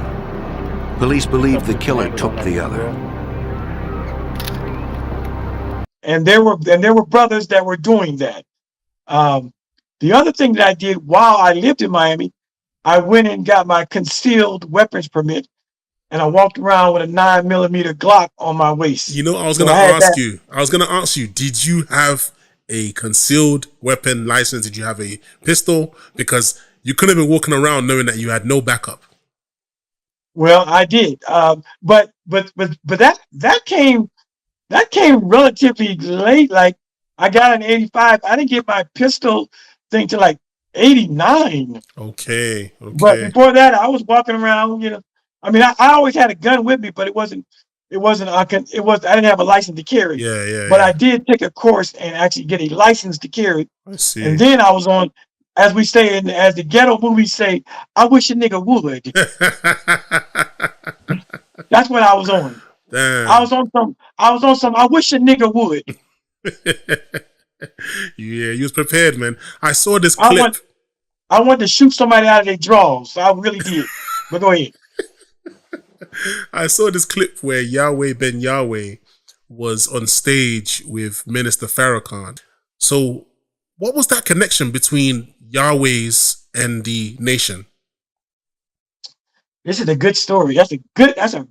Police believed the killer took the other. And there were brothers that were doing that. The other thing that I did while I lived in Miami, I went and got my concealed weapons permit, and I walked around with a 9mm Glock on my waist. I was going to ask you, did you have a concealed weapon license? Did you have a pistol? Because you couldn't have been walking around knowing that you had no backup. Well, I did. But that came relatively late. Like, I got an 85. I didn't get my pistol thing till like 89. Okay. But before that, I was walking around, I mean, I always had a gun with me, but I didn't have a license to carry. But I did take a course and actually get a license to carry. I see. And then I was on, as we say, as the ghetto movies say, I wish a nigga would. That's what I was on. I was on some. I wish a nigga would. Yeah, you was prepared, man. I saw this I clip. want to shoot somebody out of their drawers. I really did. But go ahead. I saw this clip where Yahweh Ben Yahweh was on stage with Minister Farrakhan. So, what was that connection between Yahweh's and the nation? This is a good story. That's a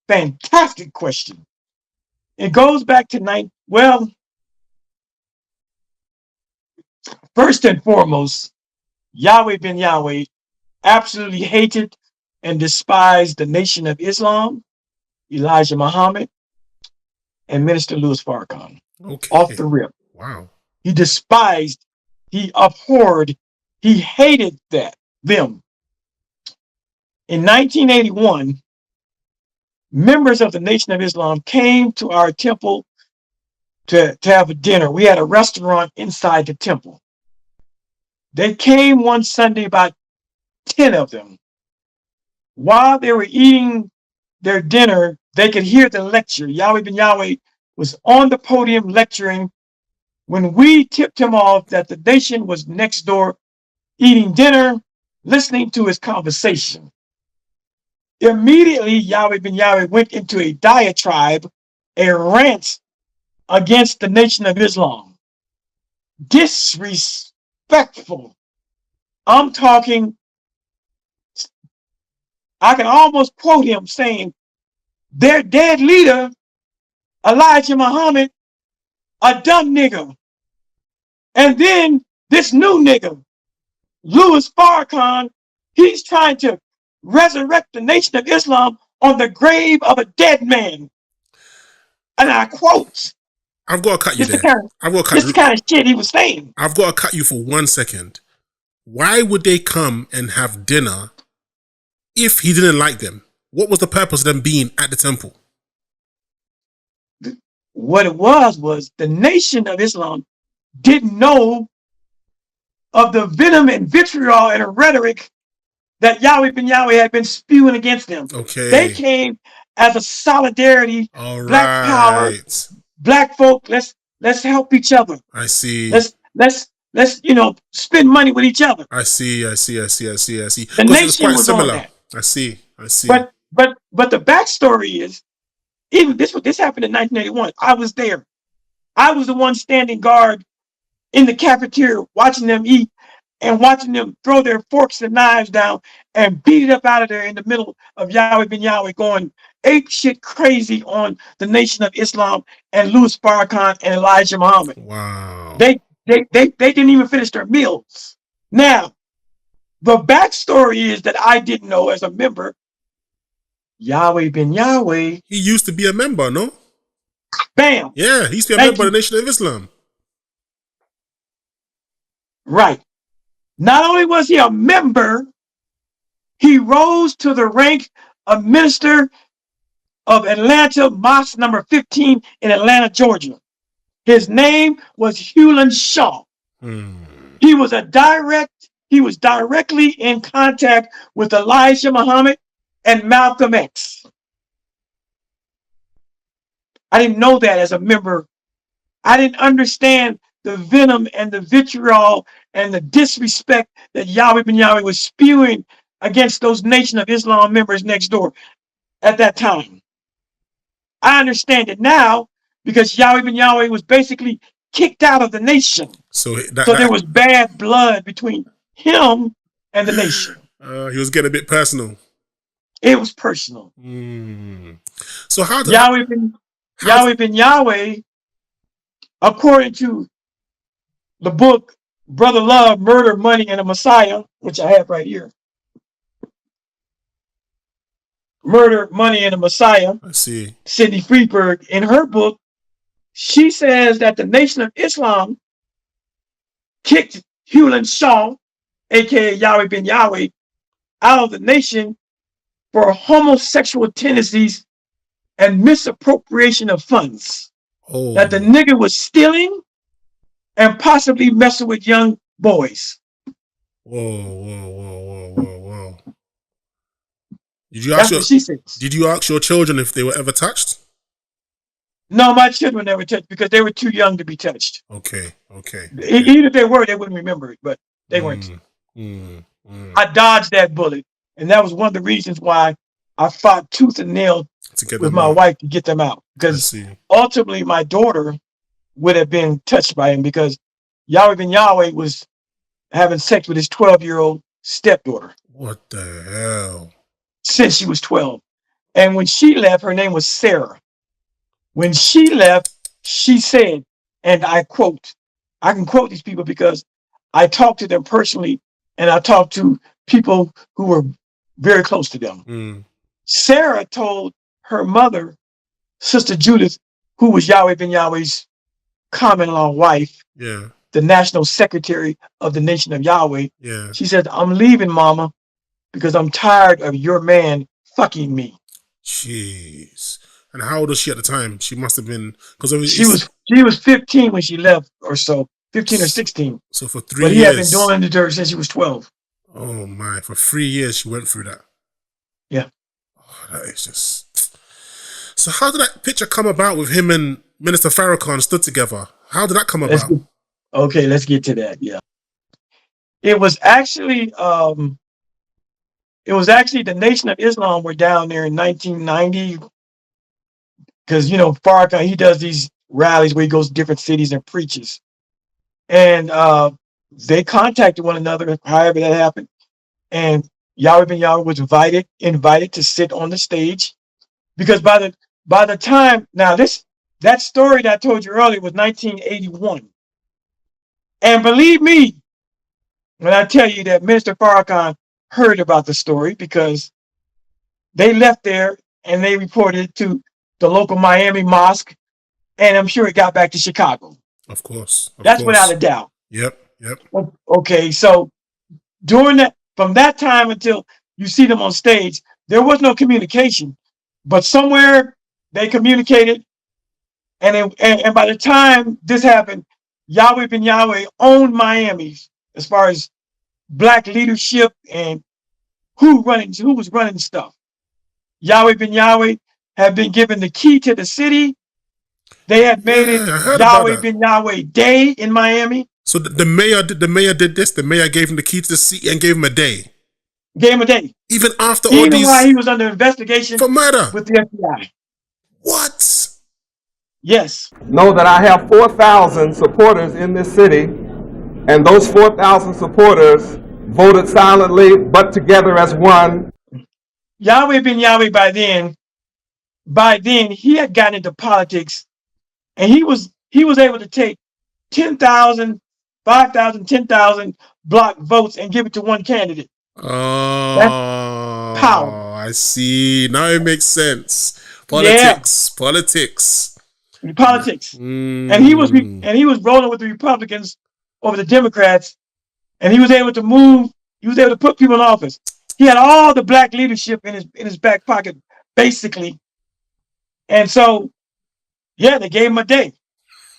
fantastic question. It goes back to first and foremost, Yahweh Ben Yahweh absolutely hated and despised the Nation of Islam, Elijah Muhammad, and Minister Louis Farrakhan. Okay. Off the rip. Wow. He despised, he abhorred, he hated them. In 1981, members of the Nation of Islam came to our temple to have a dinner. We had a restaurant inside the temple. They came one Sunday, about 10 of them. While they were eating their dinner, they could hear the lecture. Yahweh Ben Yahweh was on the podium lecturing when we tipped him off that the nation was next door eating dinner, listening to his conversation. Immediately, Yahweh Ben Yahweh went into a diatribe, a rant against the Nation of Islam. Disrespectful. I'm talking, I can almost quote him saying, their dead leader, Elijah Muhammad, a dumb nigga. And then this new nigga, Louis Farrakhan, he's trying to resurrect the Nation of Islam on the grave of a dead man. And I quote, I've got to cut you there. This is the kind of shit he was saying. I've got to cut you for 1 second. Why would they come and have dinner if he didn't like them? What was the purpose of them being at the temple? What it was the Nation of Islam didn't know of the venom and vitriol and rhetoric that Yahweh Ben Yahweh had been spewing against them. Okay. They came as a solidarity, all black power, black folk. Let's help each other. I see. Let's spend money with each other. I see. The nation was similar. On that. I see. But the backstory is, even this happened in 1981. I was there. I was the one standing guard in the cafeteria watching them eat and watching them throw their forks and knives down and beat it up out of there in the middle of Yahweh Ben Yahweh going ape shit crazy on the Nation of Islam and Louis Farrakhan and Elijah Muhammad. Wow. They didn't even finish their meals. Now, the backstory is that I didn't know as a member, Yahweh Ben Yahweh. He used to be a member, no? Bam. Yeah, he used to be a member of the Nation of Islam. Right. Not only was he a member, he rose to the rank of minister of Atlanta Mosque number 15 in Atlanta, Georgia. His name was Hewlin Shaw. He was directly in contact with Elijah Muhammad and Malcolm X. I didn't know that as a member. I didn't understand the venom and the vitriol and the disrespect that Yahweh Ben Yahweh was spewing against those Nation of Islam members next door at that time. I understand it now because Yahweh Ben Yahweh was basically kicked out of the nation. So there was bad blood between him and the nation. He was getting a bit personal. It was personal. So how did Yahweh Ben Yahweh, according to the book Brother Love, Murder, Money, and a Messiah, which I have right here. Murder, Money, and a Messiah. I see. Sidney Freeberg, in her book, she says that the Nation of Islam kicked Hewlin Shaw, aka Yahweh Ben Yahweh, out of the nation for homosexual tendencies and misappropriation of funds. That the nigga was stealing and possibly messing with young boys. Whoa. That's what she says. Did you ask your children if they were ever touched? No, my children were never touched because they were too young to be touched. Okay. Even if they were, they wouldn't remember it, but they weren't. I dodged that bullet, and that was one of the reasons why I fought tooth and nail with my wife to get them out. Because ultimately, my daughter would have been touched by him because Yahweh ben Yahweh was having sex with his 12-year-old stepdaughter. What the hell? Since she was 12. And when she left, her name was Sarah. When she left, she said, and I quote, I can quote these people because I talked to them personally and I talked to people who were very close to them. Sarah told her mother, Sister Judith, who was Yahweh ben Yahweh's common-law wife, the national secretary of the nation of Yahweh. She said, I'm leaving, Mama, because I'm tired of your man fucking me. Jeez. And how old was she at the time? She must have been, because she was 15 when she left, or so, 15 or 16. So for 3 years. But he had been doing it to her since she was 12. Oh my! For 3 years she went through that. Yeah. Oh, that is just. So how did that picture come about with him and Minister Farrakhan stood together? How did that come about? Let's get to that. Yeah. It was actually the Nation of Islam were down there in 1990. Because, Farrakhan, he does these rallies where he goes to different cities and preaches. And they contacted one another, however that happened. And Yahweh ben Yahweh was invited to sit on the stage. Because by the time, now that story that I told you earlier was 1981. And believe me, when I tell you that Minister Farrakhan heard about the story, because they left there and they reported it to the local Miami mosque, and I'm sure it got back to Chicago. Of course. That's without a doubt. Yep. Okay, so from that time until you see them on stage, there was no communication, but somewhere they communicated, and by the time this happened, Yahweh ben Yahweh owned Miami as far as black leadership and who was running stuff. Yahweh ben Yahweh had been given the key to the city. They had made it Yahweh ben Yahweh Day in Miami. So the mayor did this. The mayor gave him the key to the city and gave him a day. Gave him a day. Even after all these. While he was under investigation for murder with the FBI. What? Yes. Know that I have 4,000 supporters in this city, and those 4,000 supporters voted silently but together as one. Yahweh ben Yahweh by then he had gotten into politics, and he was able to take 10,000, 5,000, 10,000 block votes and give it to one candidate. Oh, that's power. I see. Now it makes sense. Politics. And he was rolling with the Republicans over the Democrats, and he was able to move. He was able to put people in office. He had all the black leadership in his back pocket, basically. And so, yeah, they gave him a day,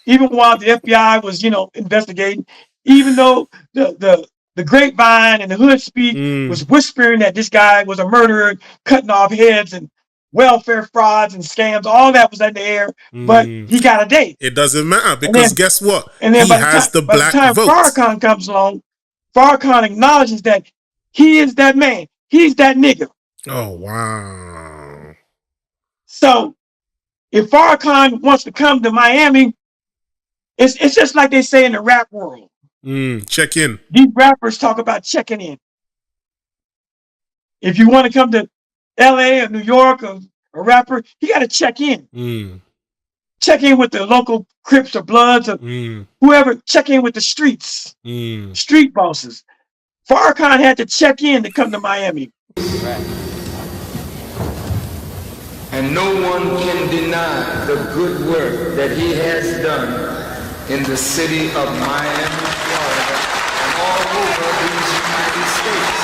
even while the FBI was, investigating. Even though the grapevine and the hood speak was whispering that this guy was a murderer, cutting off heads and welfare frauds and scams, all that was in the air. But he got a day. It doesn't matter because guess what? And then he has the black vote. By the time Farrakhan comes along, Farrakhan acknowledges that he is that man. He's that nigga. Oh, wow. So if Farrakhan wants to come to Miami, it's just like they say in the rap world. Check in. These rappers talk about checking in. If you want to come to LA or New York or a rapper, you got to check in. Check in with the local Crips or Bloods or whoever. Check in with the streets, street bosses. Farrakhan had to check in to come to Miami. And no one can deny the good work that he has done in the city of Miami, Florida, and all over these United States.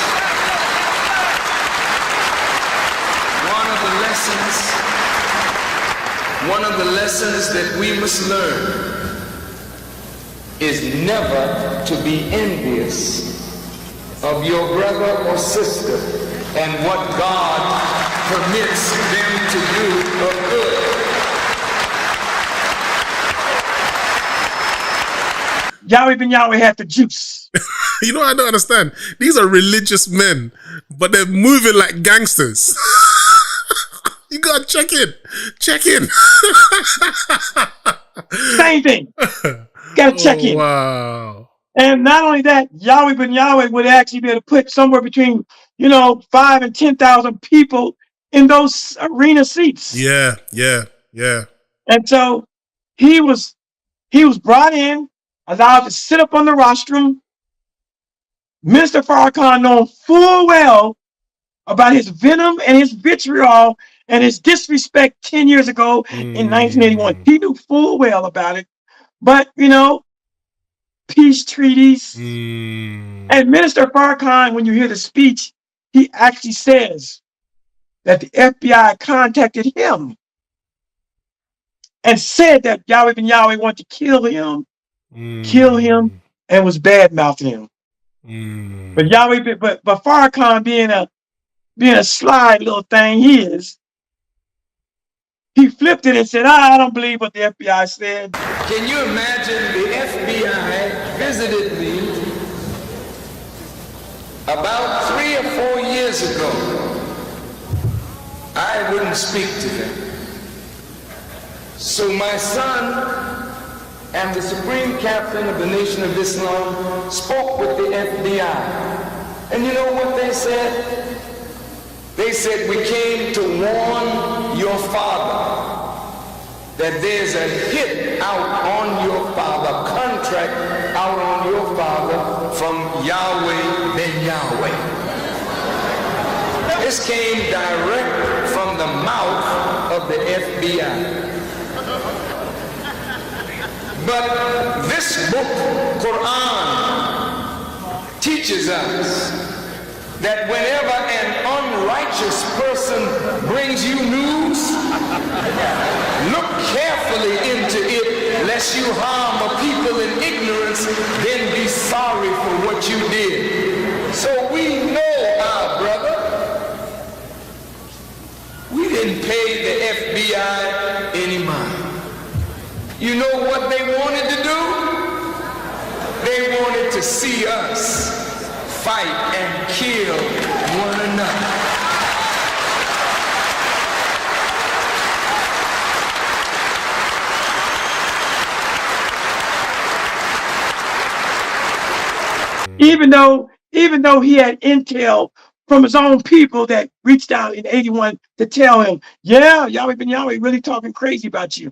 One of the lessons that we must learn is never to be envious of your brother or sister and what God permits them to do of good. Yahweh ben Yahweh had the juice. You know, I don't understand. These are religious men, but they're moving like gangsters. You gotta check in. Check in. Same thing. Gotta check in. Wow. And not only that, Yahweh ben Yahweh would actually be able to put somewhere between, 5,000 and 10,000 people in those arena seats. Yeah. And so he was brought in, allowed to sit up on the rostrum. Minister Farrakhan known full well about his venom and his vitriol and his disrespect 10 years ago in 1981. He knew full well about it. But, peace treaties. And Minister Farrakhan, when you hear the speech, he actually says that the FBI contacted him and said that Yahweh ben Yahweh wanted to kill him, and was bad-mouthing him. But but Farrakhan being a sly little thing he flipped it and said, I don't believe what the FBI said. Can you imagine the FBI visited me about 3 or 4 years ago? I wouldn't speak to them. So my son and the Supreme Captain of the Nation of Islam spoke with the FBI. And you know what they said? They said, we came to warn your father that there's a hit out on your father, contract out on your father from Yahweh ben Yahweh. This came direct from the mouth of the FBI. But this book, Quran, teaches us that whenever an unrighteous person brings you news, look carefully into it, lest you harm a people in ignorance, then be sorry for what you did. So we know our brother. We didn't pay the FBI any mind. You know what they wanted to do? They wanted to see us fight and kill one another. Even though he had intel from his own people that reached out in 81 to tell him, yeah, Yahweh ben Yahweh really talking crazy about you.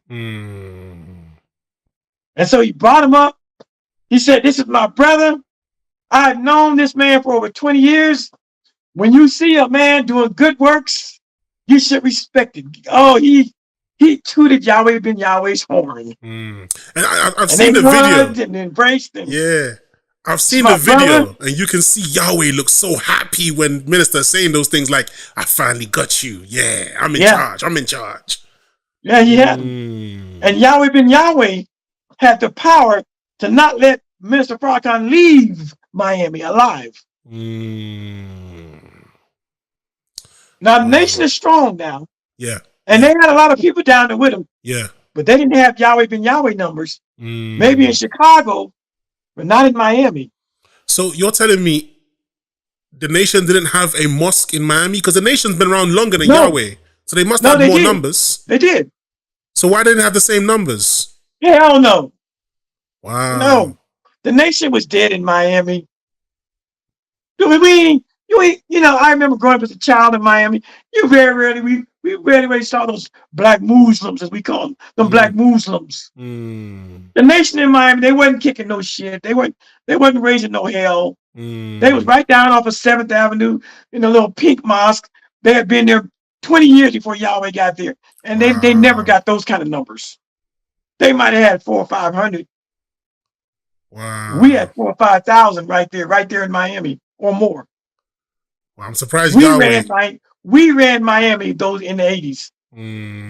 And so he brought him up. He said, this is my brother. I've known this man for over 20 years. When you see a man doing good works, you should respect it. Oh, he tooted Yahweh ben Yahweh's horn. And I've seen the video. And embraced him. Yeah. I've seen the video, and you can see Yahweh look so happy when ministers saying those things like, I finally got you. Yeah, I'm in charge. I'm in charge. Yeah, he had him. And Yahweh ben Yahweh had the power to not let Minister Farrakhan leave Miami alive. Now, the nation is strong now. Yeah. And they had a lot of people down there with him. Yeah. But they didn't have Yahweh ben Yahweh numbers. Maybe in Chicago, but not in Miami. So you're telling me the nation didn't have a mosque in Miami? Because the nation's been around longer than Yahweh. So they must have more numbers. They did. So why didn't they have the same numbers? Hell no. Wow. No. The nation was dead in Miami. I remember growing up as a child in Miami. You very rarely, we rarely saw those black Muslims, as we call them, black Muslims. The nation in Miami, they wasn't kicking no shit. They wasn't raising no hell. They was right down off of 7th Avenue in a little pink mosque. They had been there 20 years before Yahweh got there. And they never got those kind of numbers. They might have had 400 or 500. Wow. We had 4,000 or 5,000 right there in Miami or more. Well, I'm surprised we ran Miami those in the 80s.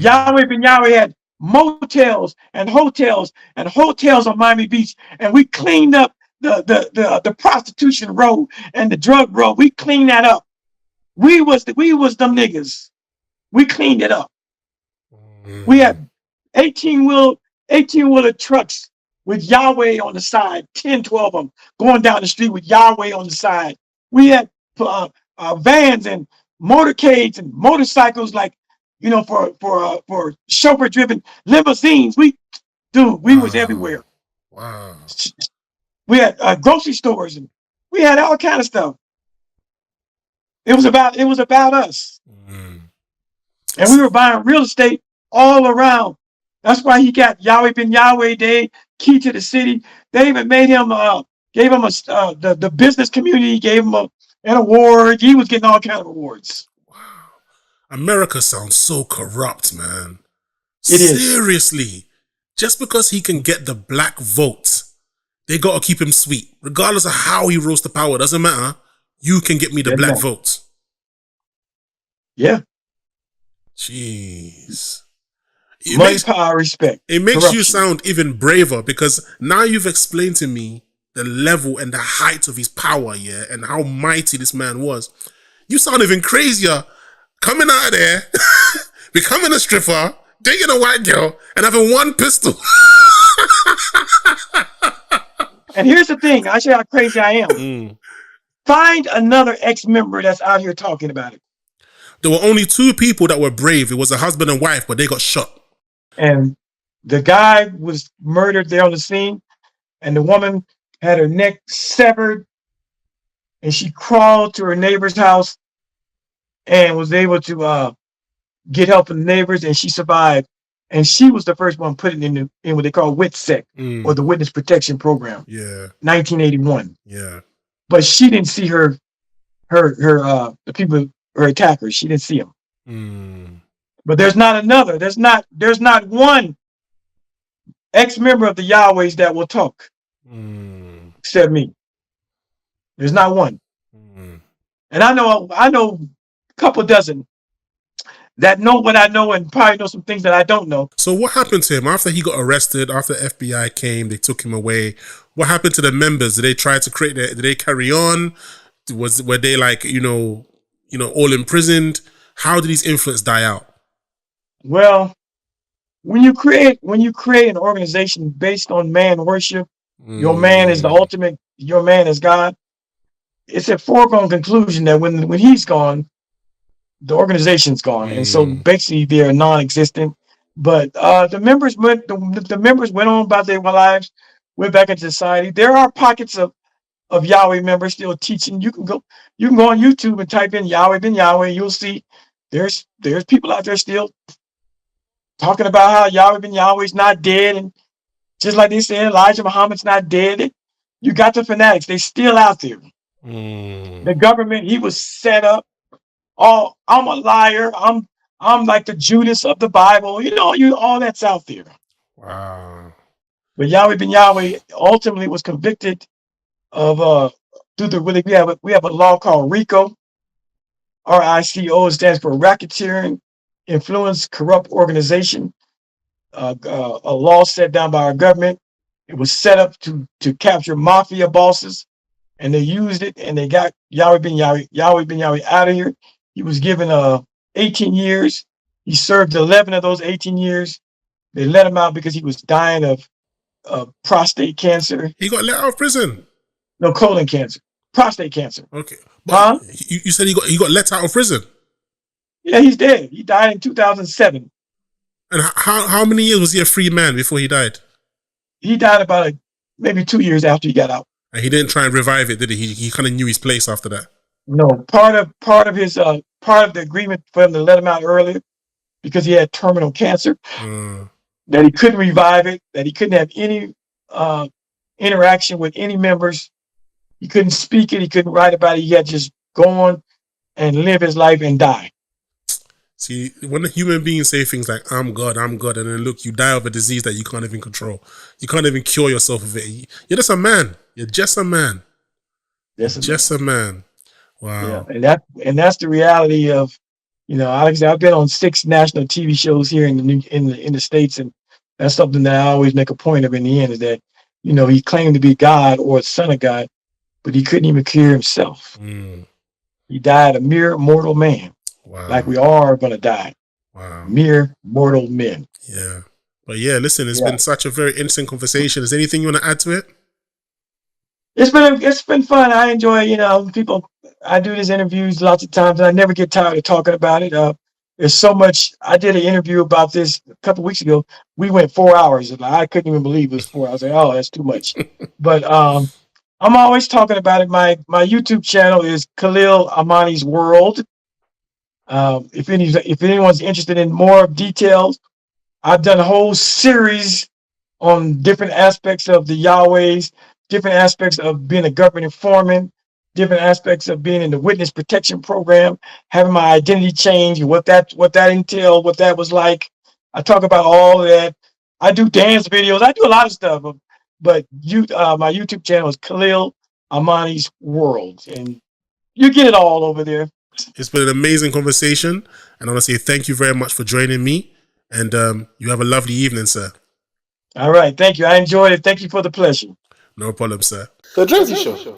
Yahweh ben Yahweh had motels and hotels on Miami Beach, and we cleaned up the prostitution road and the drug road. We cleaned that up. We was them niggas. We cleaned it up. We had 18-wheeler trucks with Yahweh on the side, 10, 12 of them going down the street with Yahweh on the side. We had vans and motorcades and motorcycles, like, you know, for chauffeur-driven limousines. We was everywhere. Wow. We had grocery stores, and we had all kind of stuff. It was about us. And we were buying real estate all around. That's why he got Yahweh ben Yahweh Day, key to the city. They even made him, gave him the business community gave him an award. He was getting all kinds of awards. Wow. America sounds so corrupt, man. It is. Seriously. Just because he can get the black vote, they got to keep him sweet. Regardless of how he rose to power, doesn't matter. You can get me the black vote. Yeah. Jeez. Money, power, respect. It makes corruption. you sound even braver, because now you've explained to me the level and the height of his power, yeah, and how mighty this man was. You sound even crazier coming out of there, becoming a stripper, dating a white girl, and having one pistol. And here's the thing, I show you how crazy I am. Find another ex-member that's out here talking about it. There were only two people that were brave. It was a husband and wife, but they got shot. And the guy was murdered there on the scene, and the woman had her neck severed, and she crawled to her neighbor's house and was able to get help from the neighbors, and she survived. And she was the first one put it in what they call WITSEC, or the Witness Protection Program. Yeah. 1981. Yeah. But she didn't see the people, her attackers. She didn't see them. But there's not another. There's not one ex-member of the Yahwehs that will talk, except me. There's not one. And I know a couple dozen that know what I know, and probably know some things that I don't know. So what happened to him after he got arrested? After FBI came, they took him away. What happened to the members? Did they try to did they carry on? Were they like, you know, all imprisoned? How did his influence die out? Well, when you create an organization based on man worship, your man is the ultimate, your man is God. It's a foregone conclusion that when he's gone, the organization's gone, and so basically they're non-existent. But the members went on about their lives, went back into society. There are pockets of Yahweh members still teaching. You can go on YouTube and type in Yahweh ben Yahweh. You'll see there's people out there still talking about how Yahweh ben Yahweh is not dead, and just like they said, Elijah Muhammad's not dead. You got the fanatics; they still out there. The government, he was set up. Oh, I'm a liar. I'm like the Judas of the Bible. All that's out there. Wow. But Yahweh ben Yahweh ultimately was convicted of we have a law called RICO. RICO stands for Racketeering, Influence, Corrupt Organization. A law set down by our government. It was set up to capture mafia bosses, and they used it, and they got Yahweh ben Yahweh out of here. He was given 18 years. He served 11 of those 18 years. They let him out because he was dying of prostate cancer. He got let out of prison? No, colon cancer. Prostate cancer. Okay. But you said he got let out of prison? Yeah, he's dead. He died in 2007. And how many years was he a free man before he died? He died about maybe 2 years after he got out. And he didn't try and revive it, did he? He kind of knew his place after that. No, part of the agreement for him to let him out earlier, because he had terminal cancer, that he couldn't revive it, that he couldn't have any interaction with any members. He couldn't speak it. He couldn't write about it. He had to just go on and live his life and die. See, when a human beings say things like, I'm God, and then look, you die of a disease that you can't even control. You can't even cure yourself of it. You're just a man. You're just a man. Just a man. Wow. Yeah, and that's the reality of, I've been on 6 national TV shows here in the States, and that's something that I always make a point of in the end, is that, he claimed to be God or son of God, but he couldn't even cure himself. He died a mere mortal man, like Wow. we all are going to die. Wow. Mere mortal men. Yeah. But yeah, listen, it's Yeah. been such a very interesting conversation. Is there anything you want to add to it? It's been fun. I enjoy, people. I do these interviews lots of times, and I never get tired of talking about it. There's so much. I did an interview about this a couple weeks ago. We went 4 hours, and I couldn't even believe it was 4 hours. I was like, oh, that's too much. But I'm always talking about it. My YouTube channel is Khalil Amani's World. If anyone's interested in more details, I've done a whole series on different aspects of the Yahwehs, different aspects of being a government informant, different aspects of being in the witness protection program, having my identity change, what that entailed, what that was like. I talk about all of that. I do dance videos. I do a lot of stuff. But my YouTube channel is Khalil Amani's World, and you get it all over there. It's been an amazing conversation, and I want to say thank you very much for joining me. And you have a lovely evening, sir. All right, thank you. I enjoyed it. Thank you for the pleasure. No problem, sir. The Jersey Show.